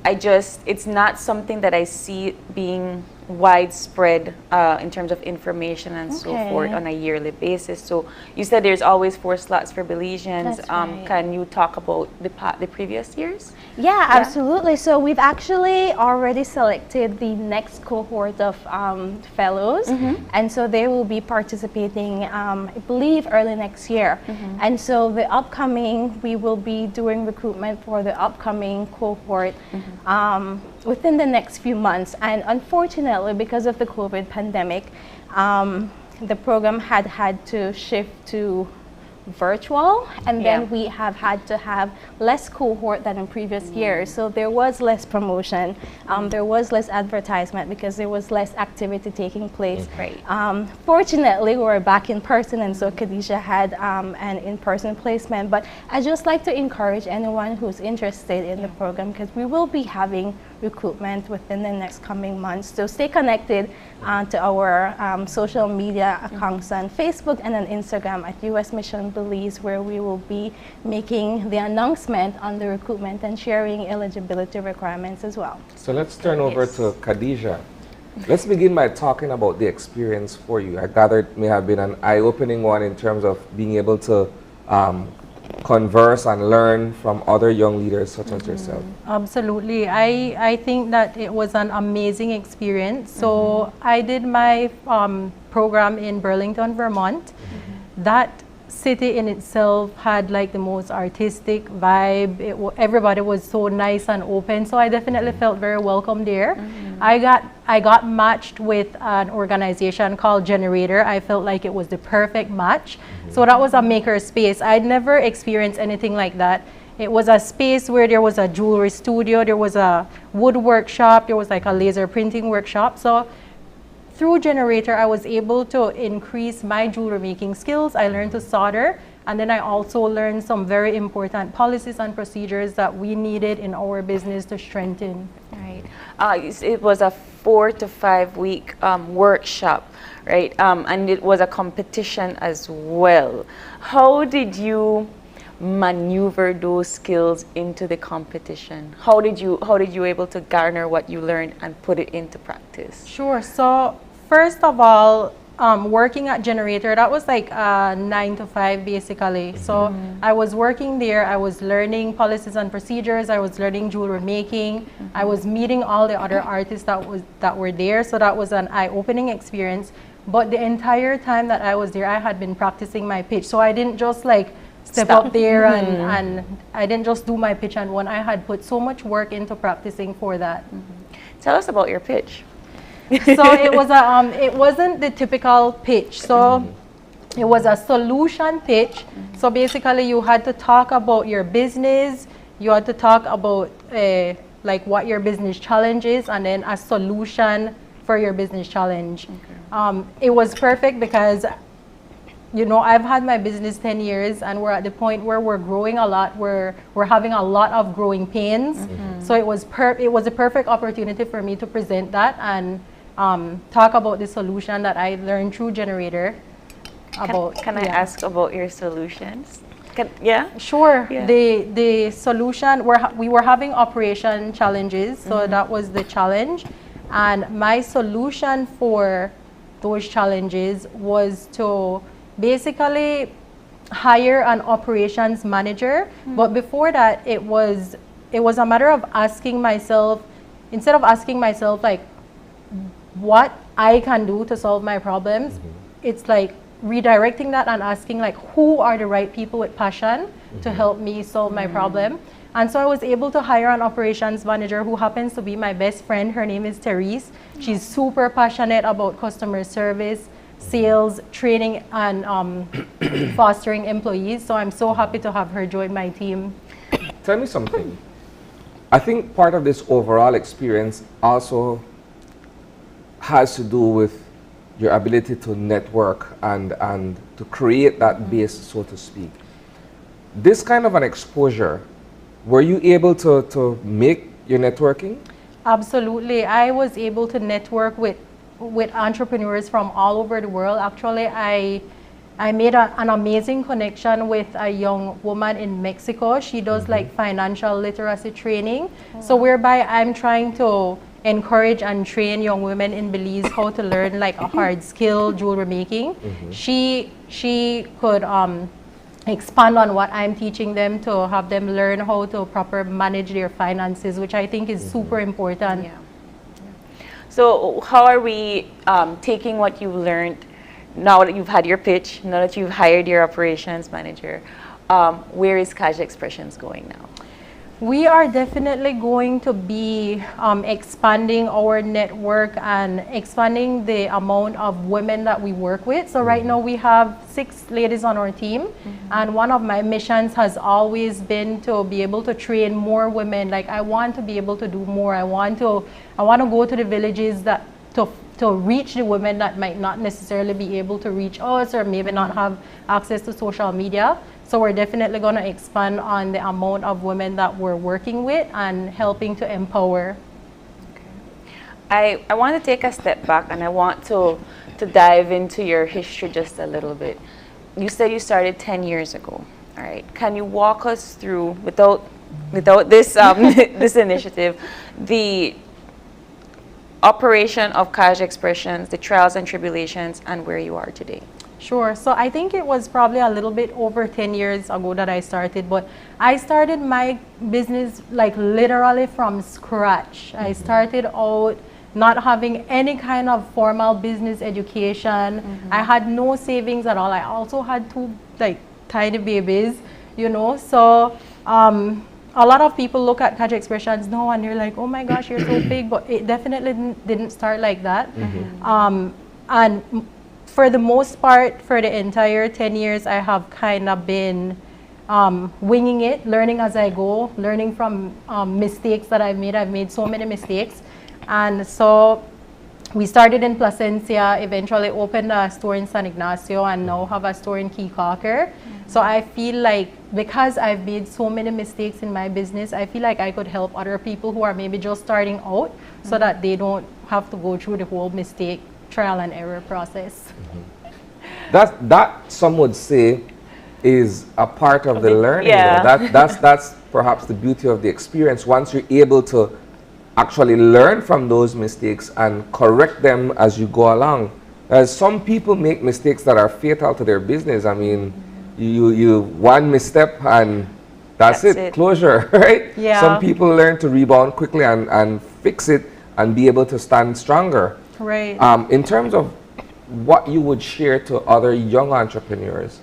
I just, it's not something that I see being widespread in terms of information and so forth on a yearly basis. So you said there's always 4 slots for Belizeans. That's right. Can you talk about the previous years? Yeah, absolutely. So we've actually already selected the next cohort of fellows, and so they will be participating, I believe, early next year. And so the upcoming, we will be doing recruitment for the upcoming cohort within the next few months. And unfortunately, because of the COVID pandemic, the program had to shift to virtual, and then we have had to have less cohort than in previous years. So there was less promotion, there was less advertisement because there was less activity taking place. Fortunately, we're back in person, and so Khadija had an in-person placement. But I'd just like to encourage anyone who's interested in the program, because we will be having recruitment within the next coming months. So stay connected to our social media accounts on Facebook and on Instagram at US Mission Belize, where we will be making the announcement on the recruitment and sharing eligibility requirements as well. So let's turn over to Khadija. Let's begin by talking about the experience for you. I gather it may have been an eye-opening one in terms of being able to converse and learn from other young leaders such as yourself. Absolutely. I think that it was an amazing experience. So I did my program in Burlington, Vermont. That city in itself had like the most artistic vibe. Everybody was so nice and open, so I definitely felt very welcome there. I got matched with an organization called Generator. I felt like it was the perfect match. So that was a maker space. I'd never experienced anything like that. It was a space where there was a jewelry studio, there was a wood workshop, there was like a laser printing workshop. So through Generator, I was able to increase my jewelry making skills. I learned to solder, and then I also learned some very important policies and procedures that we needed in our business to strengthen. Right. It was a 4 to 5 week workshop, right? And it was a competition as well. How did you maneuver those skills into the competition? How did you able to garner what you learned and put it into practice? Sure. So first of all, working at Generator, that was like 9 to 5 basically. So I was working there, I was learning policies and procedures, I was learning jewelry making, I was meeting all the other artists that were there. So that was an eye-opening experience. But the entire time that I was there, I had been practicing my pitch. So I didn't just like step up there and I didn't just do my pitch and won. I had put so much work into practicing for that. Tell us about your pitch. So it was it wasn't the typical pitch. So it was a solution pitch. So basically you had to talk about your business, you had to talk about like what your business challenge is, and then a solution for your business challenge. It was perfect because, you know, I've had my business 10 years and we're at the point where we're growing a lot, we're having a lot of growing pains. So it was a perfect opportunity for me to present that and talk about the solution that I learned through Generator. Can I ask about your solutions? Sure. Yeah. The solution, we were having operation challenges, so that was the challenge. And my solution for those challenges was to basically hire an operations manager. But before that, it was a matter of asking myself, instead of asking myself like what I can do to solve my problems, it's like, redirecting that and asking like, who are the right people with passion to help me solve my problem. And so I was able to hire an operations manager who happens to be my best friend. Her name is Therese. She's super passionate about customer service, sales, training, and fostering employees. So I'm so happy to have her join my team. Tell me something. I think part of this overall experience also has to do with your ability to network and to create that base, so to speak. This kind of an exposure, were you able to make your networking? Absolutely. I was able to network with entrepreneurs from all over the world. Actually, I made an amazing connection with a young woman in Mexico. She does like financial literacy training. So whereby I'm trying to encourage and train young women in Belize how to learn like a hard skill, jewelry making. She could expand on what I'm teaching them to have them learn how to properly manage their finances, which I think is super important. Yeah. So how are we taking what you've learned now that you've had your pitch, now that you've hired your operations manager? Where is Cash Expressions going now? We are definitely going to be expanding our network and expanding the amount of women that we work with. So right now we have 6 ladies on our team, and one of my missions has always been to be able to train more women. Like I want to be able to do more. I want to go to the villages that to reach the women that might not necessarily be able to reach us or maybe not have access to social media. So we're definitely going to expand on the amount of women that we're working with and helping to empower. I want to take a step back and I want to dive into your history just a little bit. You said you started 10 years ago. All right. Can you walk us through, without this this initiative, the operation of Cash Expressions, the trials and tribulations, and where you are today? Sure. So I think it was probably a little bit over 10 years ago that I started, but I started my business like literally from scratch. I started out not having any kind of formal business education. I had no savings at all. I also had 2 like tiny babies, you know. So a lot of people look at Cash Expressions now and they're like, oh my gosh, you're so big, but it definitely didn't start like that. And for the most part, for the entire 10 years, I have kind of been winging it, learning as I go, learning from mistakes that I've made. I've made so many mistakes. And so we started in Placencia, eventually opened a store in San Ignacio, and now have a store in Key Calker. So I feel like because I've made so many mistakes in my business, I feel like I could help other people who are maybe just starting out so that they don't have to go through the whole mistake trial and error process. That some would say is a part of the learning. Yeah. That's perhaps the beauty of the experience. Once you're able to actually learn from those mistakes and correct them as you go along. As some people make mistakes that are fatal to their business. I mean, you one misstep and that's it, closure, right? Yeah. Some people learn to rebound quickly and fix it and be able to stand stronger. Right. In terms of what you would share to other young entrepreneurs,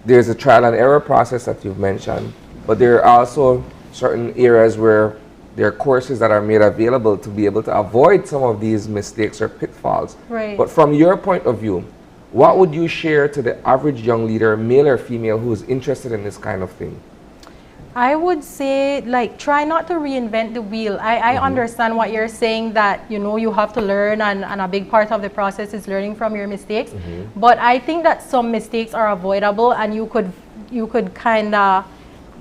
there's a trial and error process that you've mentioned, but there are also certain areas where there are courses that are made available to be able to avoid some of these mistakes or pitfalls. Right. But from your point of view, what would you share to the average young leader, male or female, who is interested in this kind of thing? I would say, like, try not to reinvent the wheel. I understand what you're saying, that, you know, you have to learn, and a big part of the process is learning from your mistakes. But I think that some mistakes are avoidable, and you could kind of,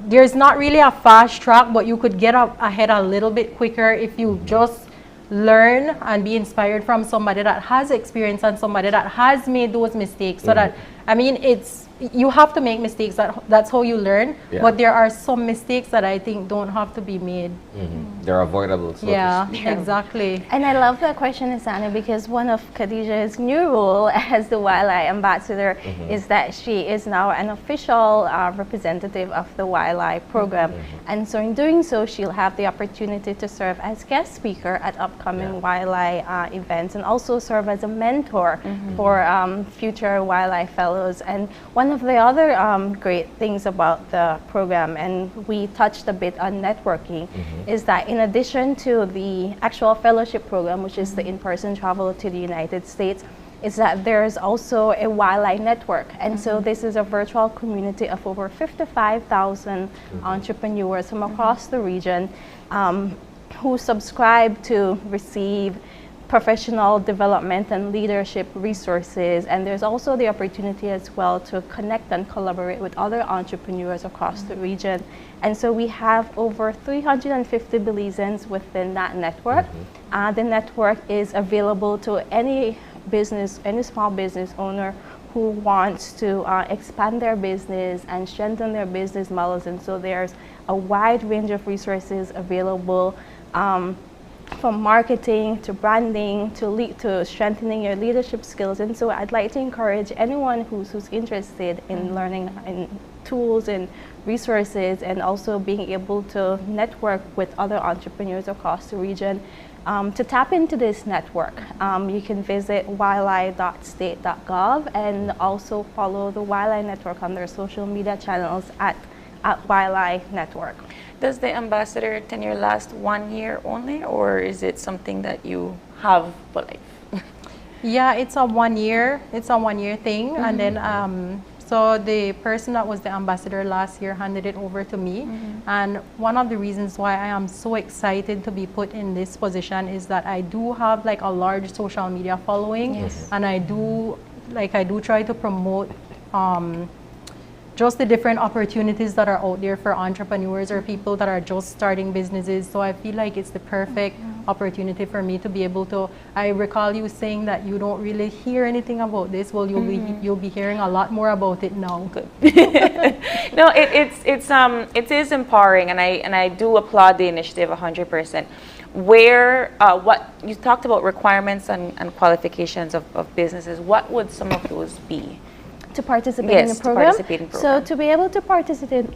there's not really a fast track, but you could get up ahead a little bit quicker if you just learn and be inspired from somebody that has experience and somebody that has made those mistakes, so that I mean, you have to make mistakes. That's how you learn. Yeah. But there are some mistakes that I think don't have to be made. They're avoidable. So yeah, exactly. And I love that question, Isana, because one of Khadijah's new role as the Wildlife Ambassador is that she is now an official representative of the Wildlife Program. And so in doing so, she'll have the opportunity to serve as guest speaker at upcoming wildlife events and also serve as a mentor for future wildlife fellows. And one of the other great things about the program, and we touched a bit on networking, is that in addition to the actual fellowship program, which is the in-person travel to the United States, is that there's also a wildlife network. And so this is a virtual community of over 55,000 entrepreneurs from across the region who subscribe to receive professional development and leadership resources. And there's also the opportunity as well to connect and collaborate with other entrepreneurs across the region. And so we have over 350 Belizeans within that network. The network is available to any small business owner who wants to expand their business and strengthen their business models. And so there's a wide range of resources available, from marketing to branding to strengthening your leadership skills. And so I'd like to encourage anyone who's interested in learning in tools and resources and also being able to network with other entrepreneurs across the region to tap into this network. You can visit wildlife.state.gov and also follow the Wildlife Network on their social media channels at Wildlife Network. Does the ambassador tenure last 1 year only, or is it something that you have for life? Yeah, it's a 1 year. It's a 1 year thing, and then so the person that was the ambassador last year handed it over to me. And one of the reasons why I am so excited to be put in this position is that I do have like a large social media following, and I do try to promote just the different opportunities that are out there for entrepreneurs or people that are just starting businesses. So I feel like it's the perfect opportunity for me to be able to. I recall you saying that you don't really hear anything about this. Well, you'll be hearing a lot more about it now. Good. No, it is empowering, and I do applaud the initiative 100%. Where what you talked about requirements and qualifications of businesses, what would some of those be? To participate in the program? So to be able to participate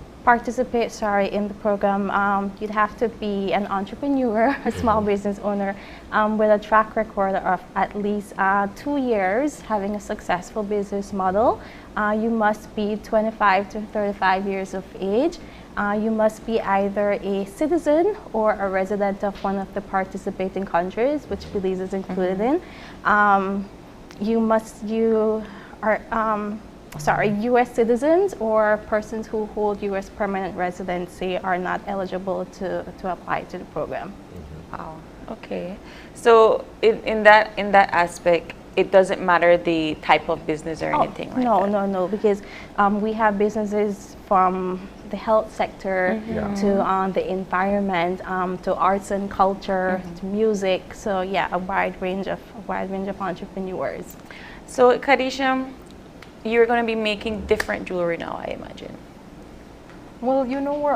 in the program, you'd have to be an entrepreneur, a small business owner with a track record of at least 2 years having a successful business model. You must be 25 to 35 years of age. You must be either a citizen or a resident of one of the participating countries, which Belize is included in. U.S. citizens or persons who hold U.S. permanent residency are not eligible to apply to the program. Wow. Okay. So in that aspect, it doesn't matter the type of business or anything like that? No, because we have businesses from the health sector to the environment, to arts and culture, to music. So yeah, a wide range of entrepreneurs. So Khadijah, you're going to be making different jewelry now, I imagine. Well, you know, we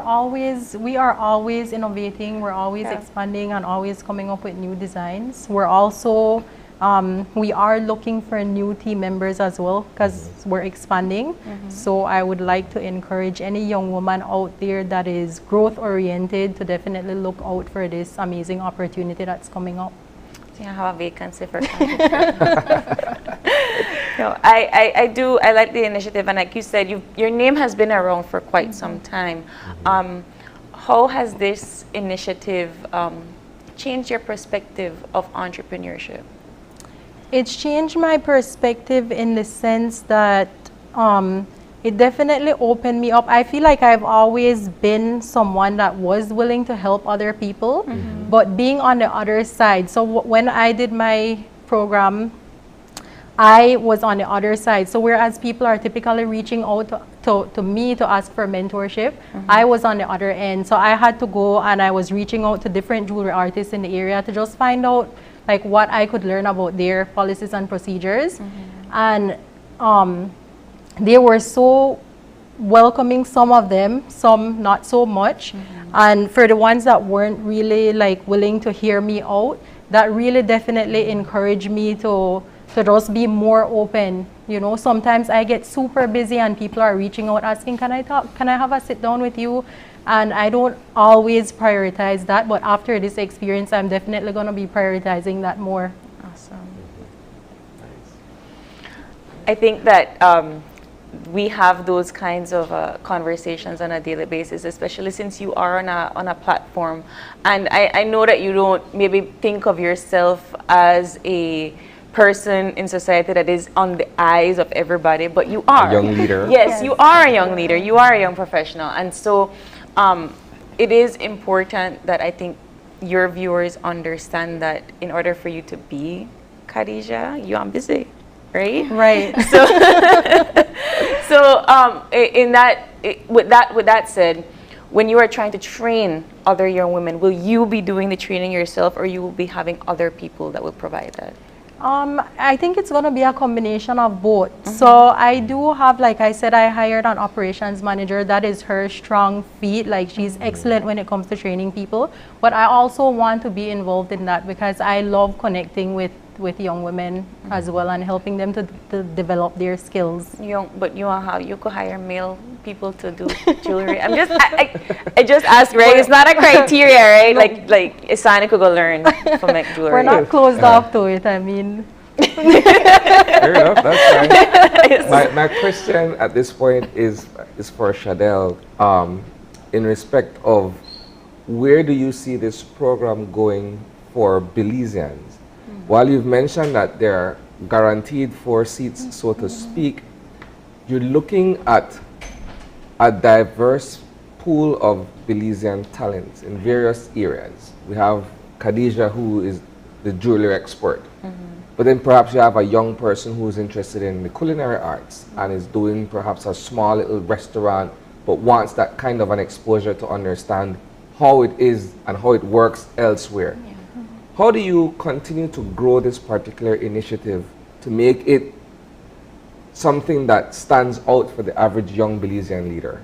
are always innovating, we're always expanding and always coming up with new designs. We're also, we are looking for new team members as well because we're expanding. So I would like to encourage any young woman out there that is growth oriented to definitely look out for this amazing opportunity that's coming up. So you have a vacancy for No, I like the initiative, and like you said, your name has been around for quite some time. How has this initiative changed your perspective of entrepreneurship? It's changed my perspective in the sense that it definitely opened me up. I feel like I've always been someone that was willing to help other people, but being on the other side. So when I did my program, I was on the other side. So whereas people are typically reaching out to me to ask for mentorship, I was on the other end. So I had to go and I was reaching out to different jewelry artists in the area to just find out like what I could learn about their policies and procedures. And they were so welcoming, some of them, some not so much. And for the ones that weren't really like willing to hear me out, that really definitely encouraged me to just be more open. You know, sometimes I get super busy and people are reaching out asking, can I talk? Can I have a sit down with you? And I don't always prioritize that, but after this experience, I'm definitely going to be prioritizing that more. Awesome. I think that we have those kinds of conversations on a daily basis, especially since you are on a platform. And I know that you don't maybe think of yourself as a person in society that is on the eyes of everybody, but you are. A young leader. Yes, you are a young leader. You are a young professional. And so it is important that I think your viewers understand that in order for you to be Khadija, you are busy, right? Right. With that said, when you are trying to train other young women, will you be doing the training yourself, or you will be having other people that will provide that? I think it's going to be a combination of both. So I do have, like I said, I hired an operations manager. That is her strong feat. Like, she's excellent when it comes to training people. But I also want to be involved in that because I love connecting with young women as well and helping them to develop their skills. But you could hire male people to do jewelry. I just asked, right? It's not a criteria, right? Like Isani could go learn to make jewelry. We're not closed off to it. I mean, fair enough. That's fine. My question at this point is for Shadell. In respect of, where do you see this program going for Belizeans? While you've mentioned that there are guaranteed 4 seats, so to speak, you're looking at a diverse pool of Belizean talents in various areas. We have Khadija, who is the jewelry expert. But then perhaps you have a young person who's interested in the culinary arts and is doing perhaps a small little restaurant, but wants that kind of an exposure to understand how it is and how it works elsewhere. How do you continue to grow this particular initiative to make it something that stands out for the average young Belizean leader?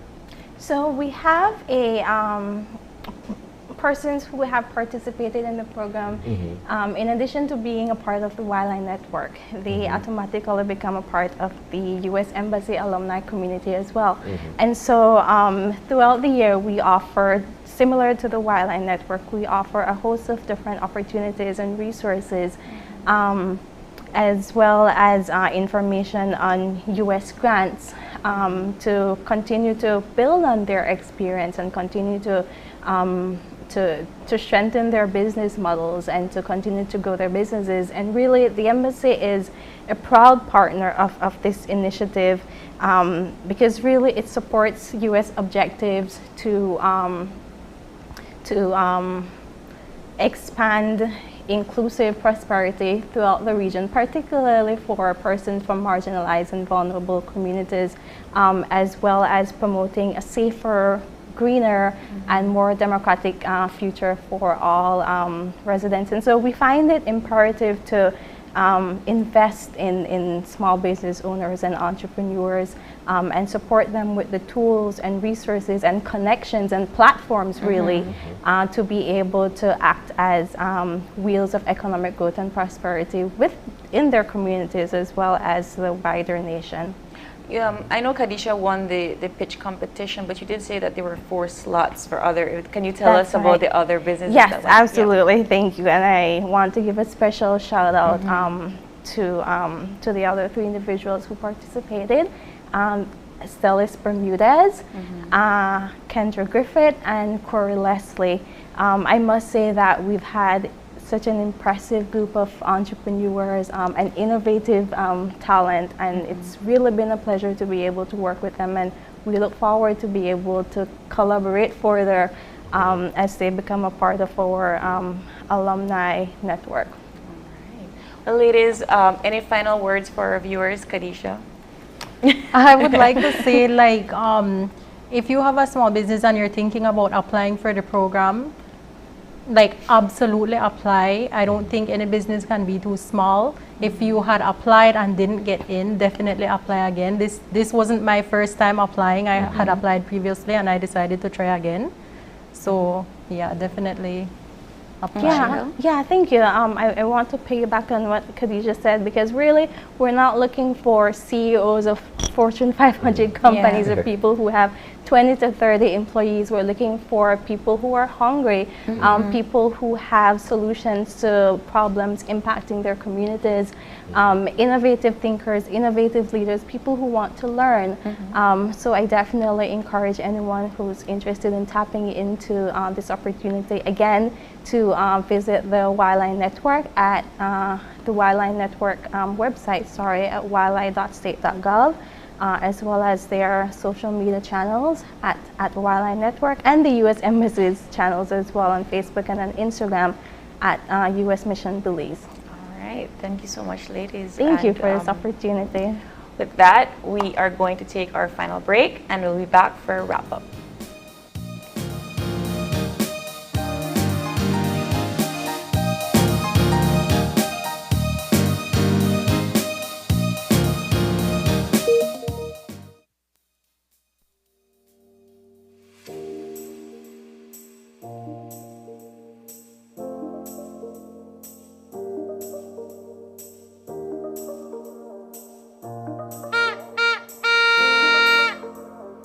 So we have persons who have participated in the program. In addition to being a part of the Wildline Network, they automatically become a part of the U.S. Embassy alumni community as well. And so throughout the year, we offer, similar to the Wildline Network, we offer a host of different opportunities and resources, as well as information on U.S. grants to continue to build on their experience and continue to strengthen their business models and to continue to grow their businesses. And really, the embassy is a proud partner of this initiative because really it supports U.S. objectives to expand inclusive prosperity throughout the region, particularly for persons from marginalized and vulnerable communities, as well as promoting a safer, greener, and more democratic future for all residents. And so we find it imperative to invest in small business owners and entrepreneurs and support them with the tools and resources and connections and platforms really to be able to act as wheels of economic growth and prosperity within their communities as well as the wider nation. I know Khadija won the pitch competition, but you did say that there were 4 slots for other. Can you tell us about the other businesses? Yes, absolutely. Thank you. And I want to give a special shout out to the other 3 individuals who participated. Stellis Bermudez, Kendra Griffith, and Corey Leslie. I must say that we've had such an impressive group of entrepreneurs and innovative talent, and it's really been a pleasure to be able to work with them, and we look forward to be able to collaborate further as they become a part of our alumni network. Well, ladies, any final words for our viewers, Khadija? I would like to say, if you have a small business and you're thinking about applying for the program, like absolutely apply. I don't think any business can be too small. If you had applied and didn't get in, definitely apply again. This wasn't my first time applying. I had applied previously and I decided to try again. So yeah, definitely apply. Yeah, thank you. I want to piggyback on what Khadija said, because really we're not looking for CEOs of Fortune 500 companies or people who have 20 to 30 employees. We're looking for people who are hungry, people who have solutions to problems impacting their communities, innovative thinkers, innovative leaders, people who want to learn. So I definitely encourage anyone who's interested in tapping into this opportunity, again, to visit the Wildline Network at the Wildline Network website, at wildline.state.gov. As well as their social media channels at Wildline Network, and the U.S. Embassy's channels as well on Facebook and on Instagram at U.S. Mission Belize. All right, thank you so much, ladies. Thank you for this opportunity. With that, we are going to take our final break, and we'll be back for a wrap-up.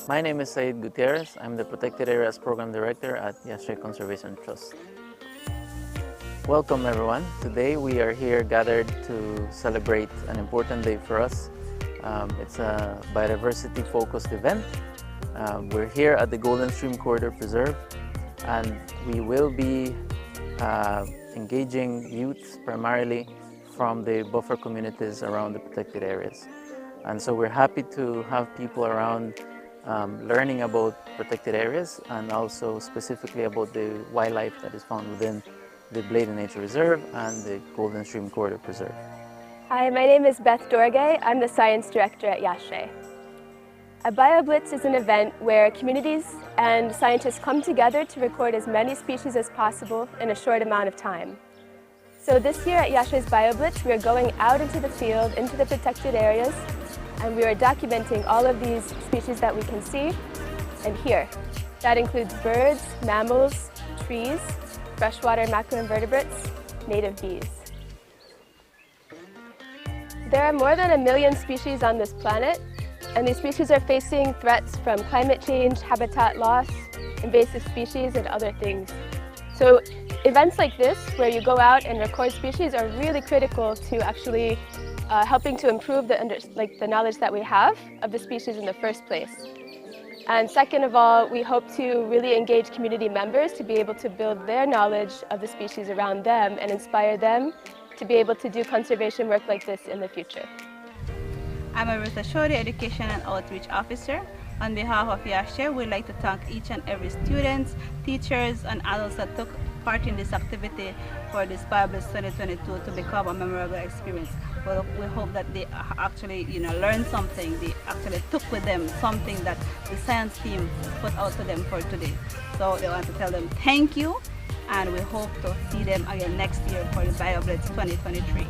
My name is Said Gutierrez. I'm the Protected Areas Program Director at Yashre Conservation Trust. Welcome everyone. Today we are here gathered to celebrate an important day for us. It's a biodiversity focused event. We're here at the Golden Stream Corridor Preserve, and we will be engaging youth primarily from the buffer communities around the protected areas. And so we're happy to have people around learning about protected areas, and also specifically about the wildlife that is found within the Bladen Nature Reserve and the Golden Stream Corridor Preserve. Hi, my name is Beth Dorgay. I'm the Science Director at Yashre. A Bioblitz is an event where communities and scientists come together to record as many species as possible in a short amount of time. So this year at Yashre's Bioblitz, we are going out into the field, into the protected areas, and we are documenting all of these species that we can see and hear. That includes birds, mammals, trees, freshwater macroinvertebrates, native bees. There are more than 1 million species on this planet, and these species are facing threats from climate change, habitat loss, invasive species, and other things. So events like this, where you go out and record species, are really critical to actually helping to improve the knowledge that we have of the species in the first place. And second of all, we hope to really engage community members to be able to build their knowledge of the species around them and inspire them to be able to do conservation work like this in the future. I'm Arutha Shori, Education and Outreach Officer. On behalf of Yashre, we'd like to thank each and every student, teachers, and adults that took part in this activity for this Bioblitz 2022 to become a memorable experience. Well, we hope that they actually, learned something. They actually took with them something that the science team put out to them for today. So they want to tell them thank you, and we hope to see them again next year for the Bioblitz 2023.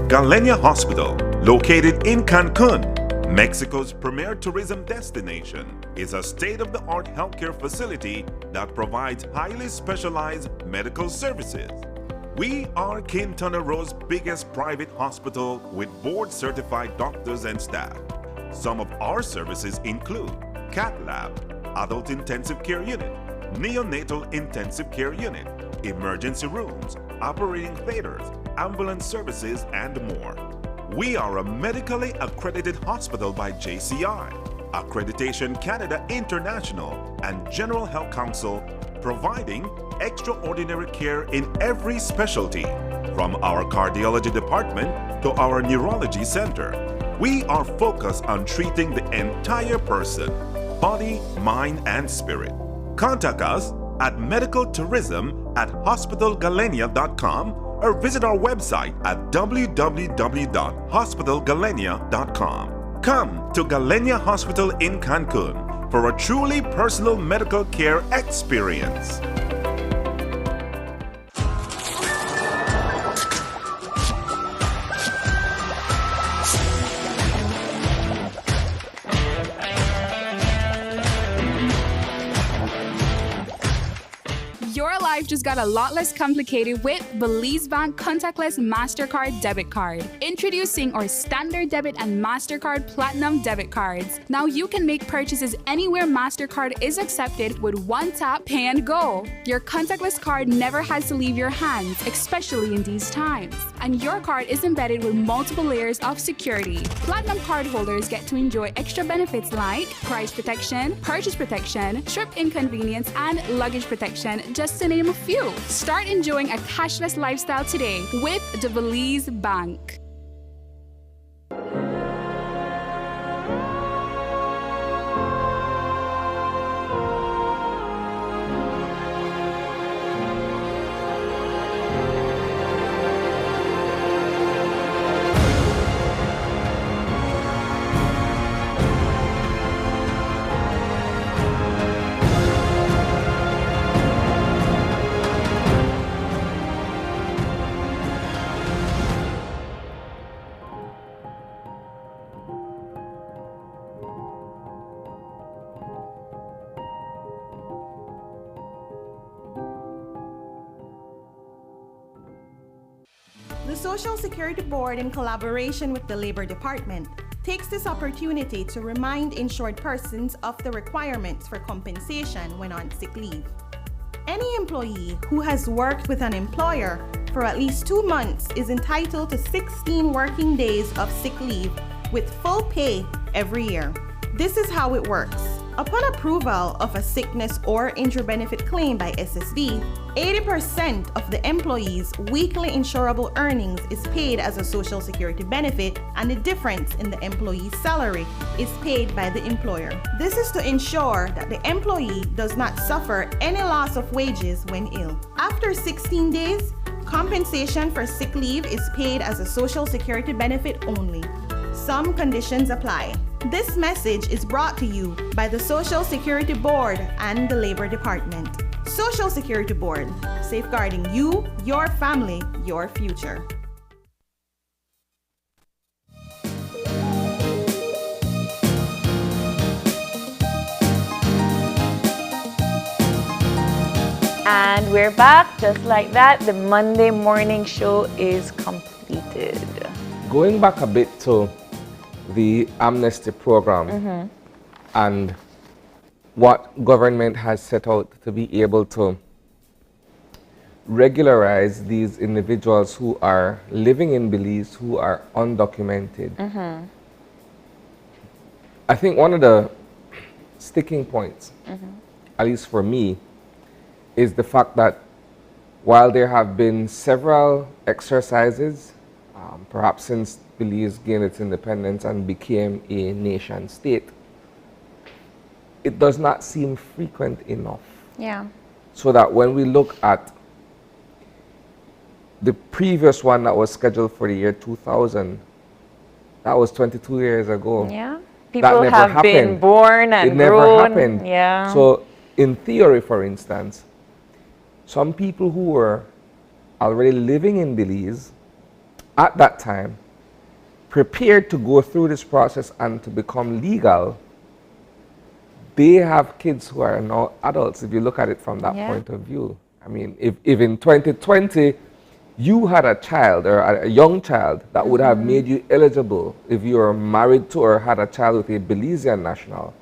Galenia Hospital, located in Cancun, Mexico's premier tourism destination, is a state-of-the-art healthcare facility that provides highly specialized medical services. We are Quintana Roo's biggest private hospital with board-certified doctors and staff. Some of our services include Cath Lab, Adult Intensive Care Unit, Neonatal Intensive Care Unit, emergency rooms, operating theaters, ambulance services, and more. We are a medically accredited hospital by JCI, Accreditation Canada International, and General Health Council, providing extraordinary care in every specialty, from our cardiology department to our neurology center. We are focused on treating the entire person, body, mind, and spirit. Contact us at medicaltourism@hospitalgalenia.com or visit our website at www.hospitalgalenia.com. Come to Galenia Hospital in Cancun for a truly personal medical care experience. Your life just got a lot less complicated with Belize Bank contactless MasterCard debit card. Introducing our standard debit and MasterCard Platinum debit cards. Now you can make purchases anywhere MasterCard is accepted with one tap, pay and go. Your contactless card never has to leave your hands, especially in these times. And your card is embedded with multiple layers of security. Platinum card holders get to enjoy extra benefits like price protection, purchase protection, trip inconvenience, and luggage protection, just to name a few. Start enjoying a cashless lifestyle today with the Belize Bank. The Social Security Board, in collaboration with the Labor Department, takes this opportunity to remind insured persons of the requirements for compensation when on sick leave. Any employee who has worked with an employer for at least 2 months is entitled to 16 working days of sick leave with full pay every year. This is how it works. Upon approval of a sickness or injury benefit claim by SSD, 80% of the employee's weekly insurable earnings is paid as a Social Security benefit, and the difference in the employee's salary is paid by the employer. This is to ensure that the employee does not suffer any loss of wages when ill. After 16 days, compensation for sick leave is paid as a Social Security benefit only. Some conditions apply. This message is brought to you by the Social Security Board and the Labor Department. Social Security Board, safeguarding you, your family, your future. And we're back. Just like that, the Monday morning show is completed. Going back a bit to the Amnesty program and what government has set out to be able to regularize these individuals who are living in Belize, who are undocumented. I think one of the sticking points, at least for me, is the fact that while there have been several exercises, perhaps since Belize gained its independence and became a nation state, it does not seem frequent enough. Yeah. So that when we look at the previous one that was scheduled for the year 2000, that was 22 years ago. Yeah. People have been born and it never grown. happened. Yeah. So in theory, for instance, some people who were already living in Belize at that time, prepared to go through this process and to become legal, they have kids who are now adults, if you look at it from that point of view. I mean, if in 2020, you had a child or a young child that would have made you eligible if you were married to or had a child with a Belizean national.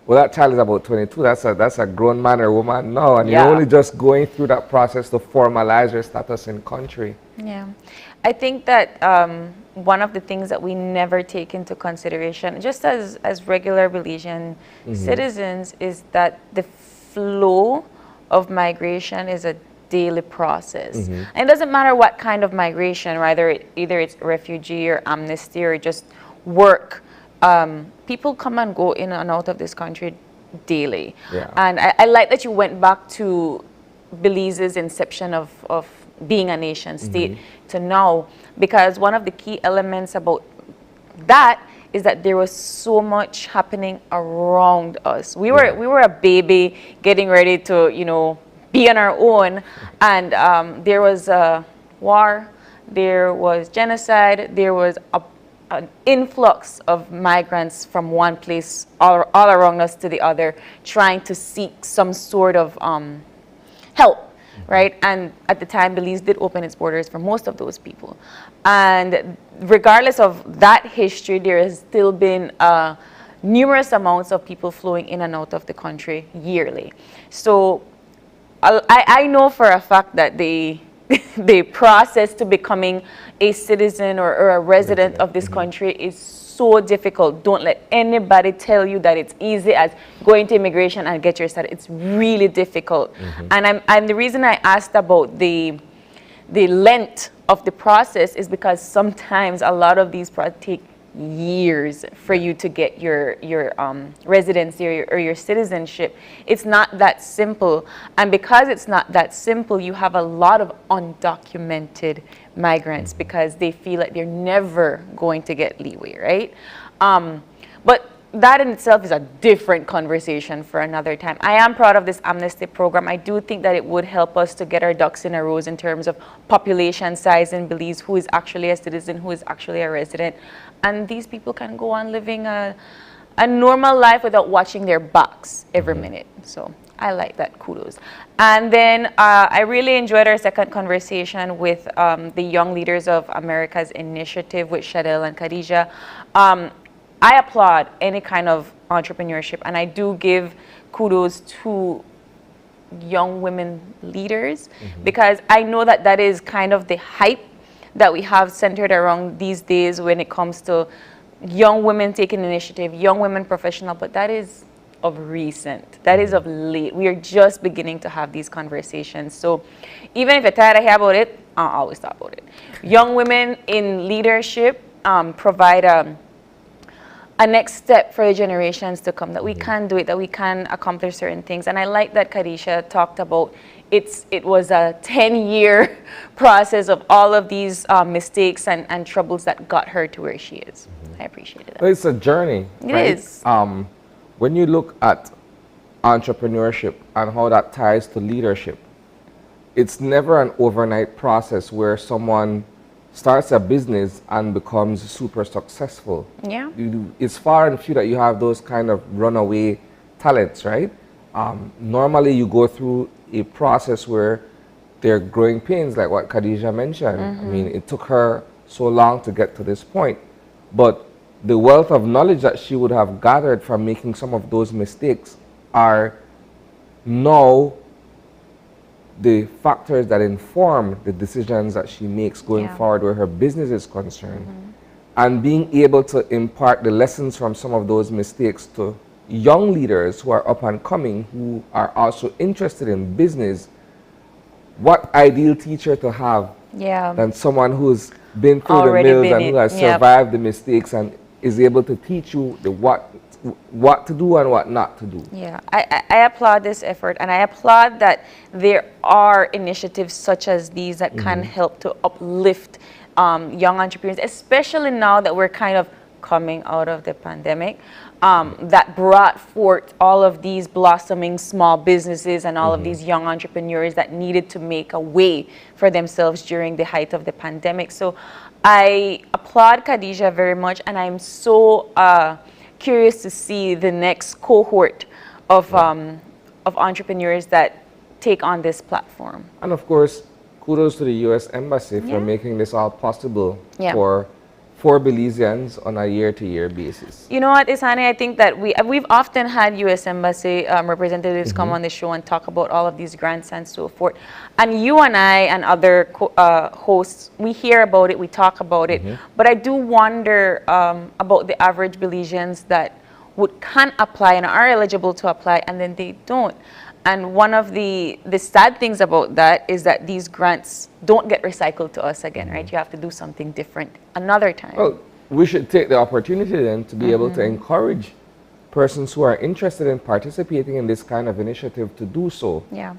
Well, that child is about 22. That's a grown man or woman now, and you're only just going through that process to formalize your status in country. Yeah. I think that one of the things that we never take into consideration, just as regular Belizean citizens, is that the flow of migration is a daily process. And it doesn't matter what kind of migration, either it's refugee or amnesty or just work. People come and go in and out of this country daily. And I like that you went back to Belize's inception of being a nation state to now, because one of the key elements about that is that there was so much happening around us. We were a baby getting ready to, you know, be on our own, and there was a war, there was genocide, there was an influx of migrants from one place all around us to the other, trying to seek some sort of help. Right, and at the time, Belize did open its borders for most of those people. And regardless of that history, there has still been numerous amounts of people flowing in and out of the country yearly. So I know for a fact that the process to becoming a citizen or a resident of this country is so difficult. Don't let anybody tell you that it's easy as going to immigration and get your status. It's really difficult. And the reason I asked about the length of the process is because sometimes a lot of these take years for you to get your residency or your citizenship. It's not that simple, and because it's not that simple, you have a lot of undocumented migrants because they feel like they're never going to get leeway, right? But that in itself is a different conversation for another time. I am proud of this Amnesty program. I do think that it would help us to get our ducks in a row in terms of population size in Belize, who is actually a citizen, who is actually a resident. And these people can go on living a normal life without watching their backs every minute. So I like that. Kudos. And then I really enjoyed our second conversation with the Young Leaders of America's Initiative with Shadel and Khadija. I applaud any kind of entrepreneurship, and I do give kudos to young women leaders because I know that that is kind of the hype that we have centered around these days when it comes to young women taking initiative, young women professional, but that is of recent. That is of late. We are just beginning to have these conversations. So even if you're tired of hearing about it, I'll always talk about it. Young women in leadership provide a next step for the generations to come, that we can do it, that we can accomplish certain things. And I like that Khadija talked about it was a 10-year process of all of these mistakes and troubles that got her to where she is. I appreciate it. Well, it's a journey. It is. When you look at entrepreneurship and how that ties to leadership, it's never an overnight process where someone starts a business and becomes super successful. Yeah. It's far and few that you have those kind of runaway talents, right? Normally you go through a process where there are growing pains, like what Khadija mentioned. I mean, it took her so long to get to this point, but the wealth of knowledge that she would have gathered from making some of those mistakes are now the factors that inform the decisions that she makes going forward where her business is concerned. And being able to impart the lessons from some of those mistakes to young leaders who are up and coming, who are also interested in business. What ideal teacher to have than someone who's been through Already the mills and who has survived the mistakes and is able to teach you the what to do and what not to do. Yeah, I applaud this effort, and I applaud that there are initiatives such as these that can help to uplift young entrepreneurs, especially now that we're kind of coming out of the pandemic, that brought forth all of these blossoming small businesses and all of these young entrepreneurs that needed to make a way for themselves during the height of the pandemic. So I applaud Khadija very much, and I'm so curious to see the next cohort of entrepreneurs that take on this platform. And of course, kudos to the U.S. Embassy for making this all possible for Belizeans on a year-to-year basis. You know what, Isani, I think that we've often had U.S. Embassy representatives come on the show and talk about all of these grants and so forth. And you and I and other hosts, we hear about it, we talk about it. But I do wonder about the average Belizeans that can apply and are eligible to apply, and then they don't. And one of the sad things about that is that these grants don't get recycled to us again, right? You have to do something different another time. Well, we should take the opportunity then to be able to encourage persons who are interested in participating in this kind of initiative to do so. Yeah.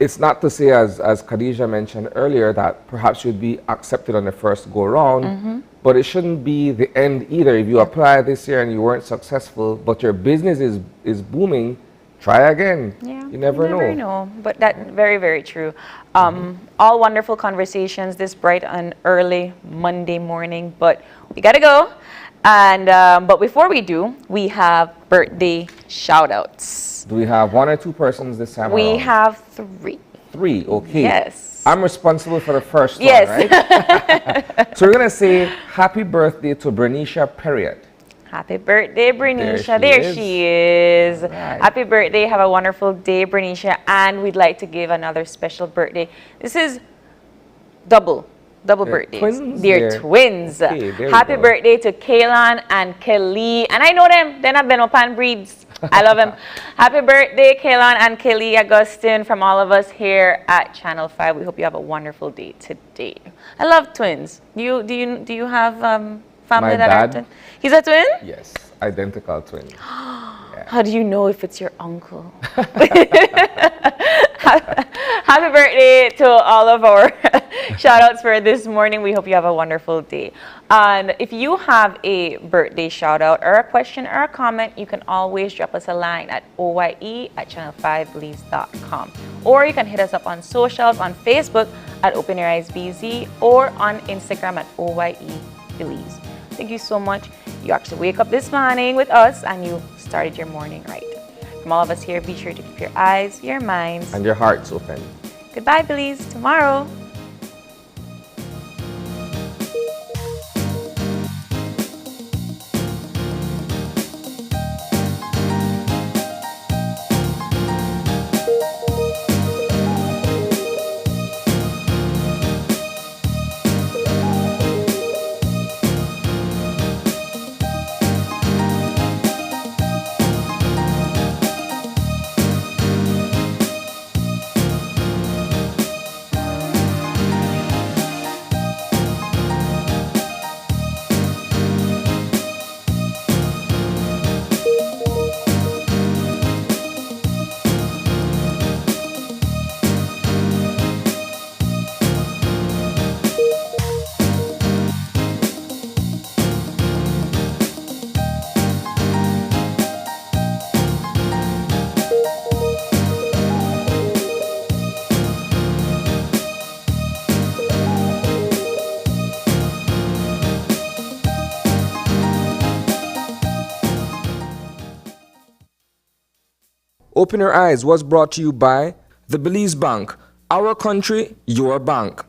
it's not to say, as Khadija mentioned earlier, that perhaps you'd be accepted on the first go round, but it shouldn't be the end either. If you apply this year and you weren't successful, but your business is booming, try again. Yeah, you never know. But that very, very true. All wonderful conversations this bright and early Monday morning, but we gotta go. And but before we do, we have birthday shout-outs. Do we have one or two persons this time We around? have three. Three, okay. Yes. I'm responsible for the first one, Yes. right? So we're going to say happy birthday to Bernicia Perriott. Happy birthday, Bernicia. There she is. Right. Happy birthday. Have a wonderful day, Bernicia. And we'd like to give another special birthday. This is double birthdays. Twins. They're twins. Okay, there we Happy go. birthday to Kaylan and Kelly. And I know them. They're not Benopan breeds. I love them. Happy birthday, Kaylan and Kelly Augustine, from all of us here at Channel 5. We hope you have a wonderful day today. I love twins. Do you have family My that dad. are twins? He's a twin? Yes, identical twin. How do you know if it's your uncle? Happy birthday to all of our shout outs for this morning. We hope you have a wonderful day. And if you have a birthday shout out or a question or a comment, you can always drop us a line at oye@channel5belize.com. Or you can hit us up on socials on Facebook at Open Your Eyes BZ or on Instagram at OYEBelize. Thank you so much. You actually wake up this morning with us and you started your morning right. From all of us here, be sure to keep your eyes, your minds, And your heart's open. Goodbye, Belize. Tomorrow. Open Your Eyes was brought to you by the Belize Bank. Our country, your bank.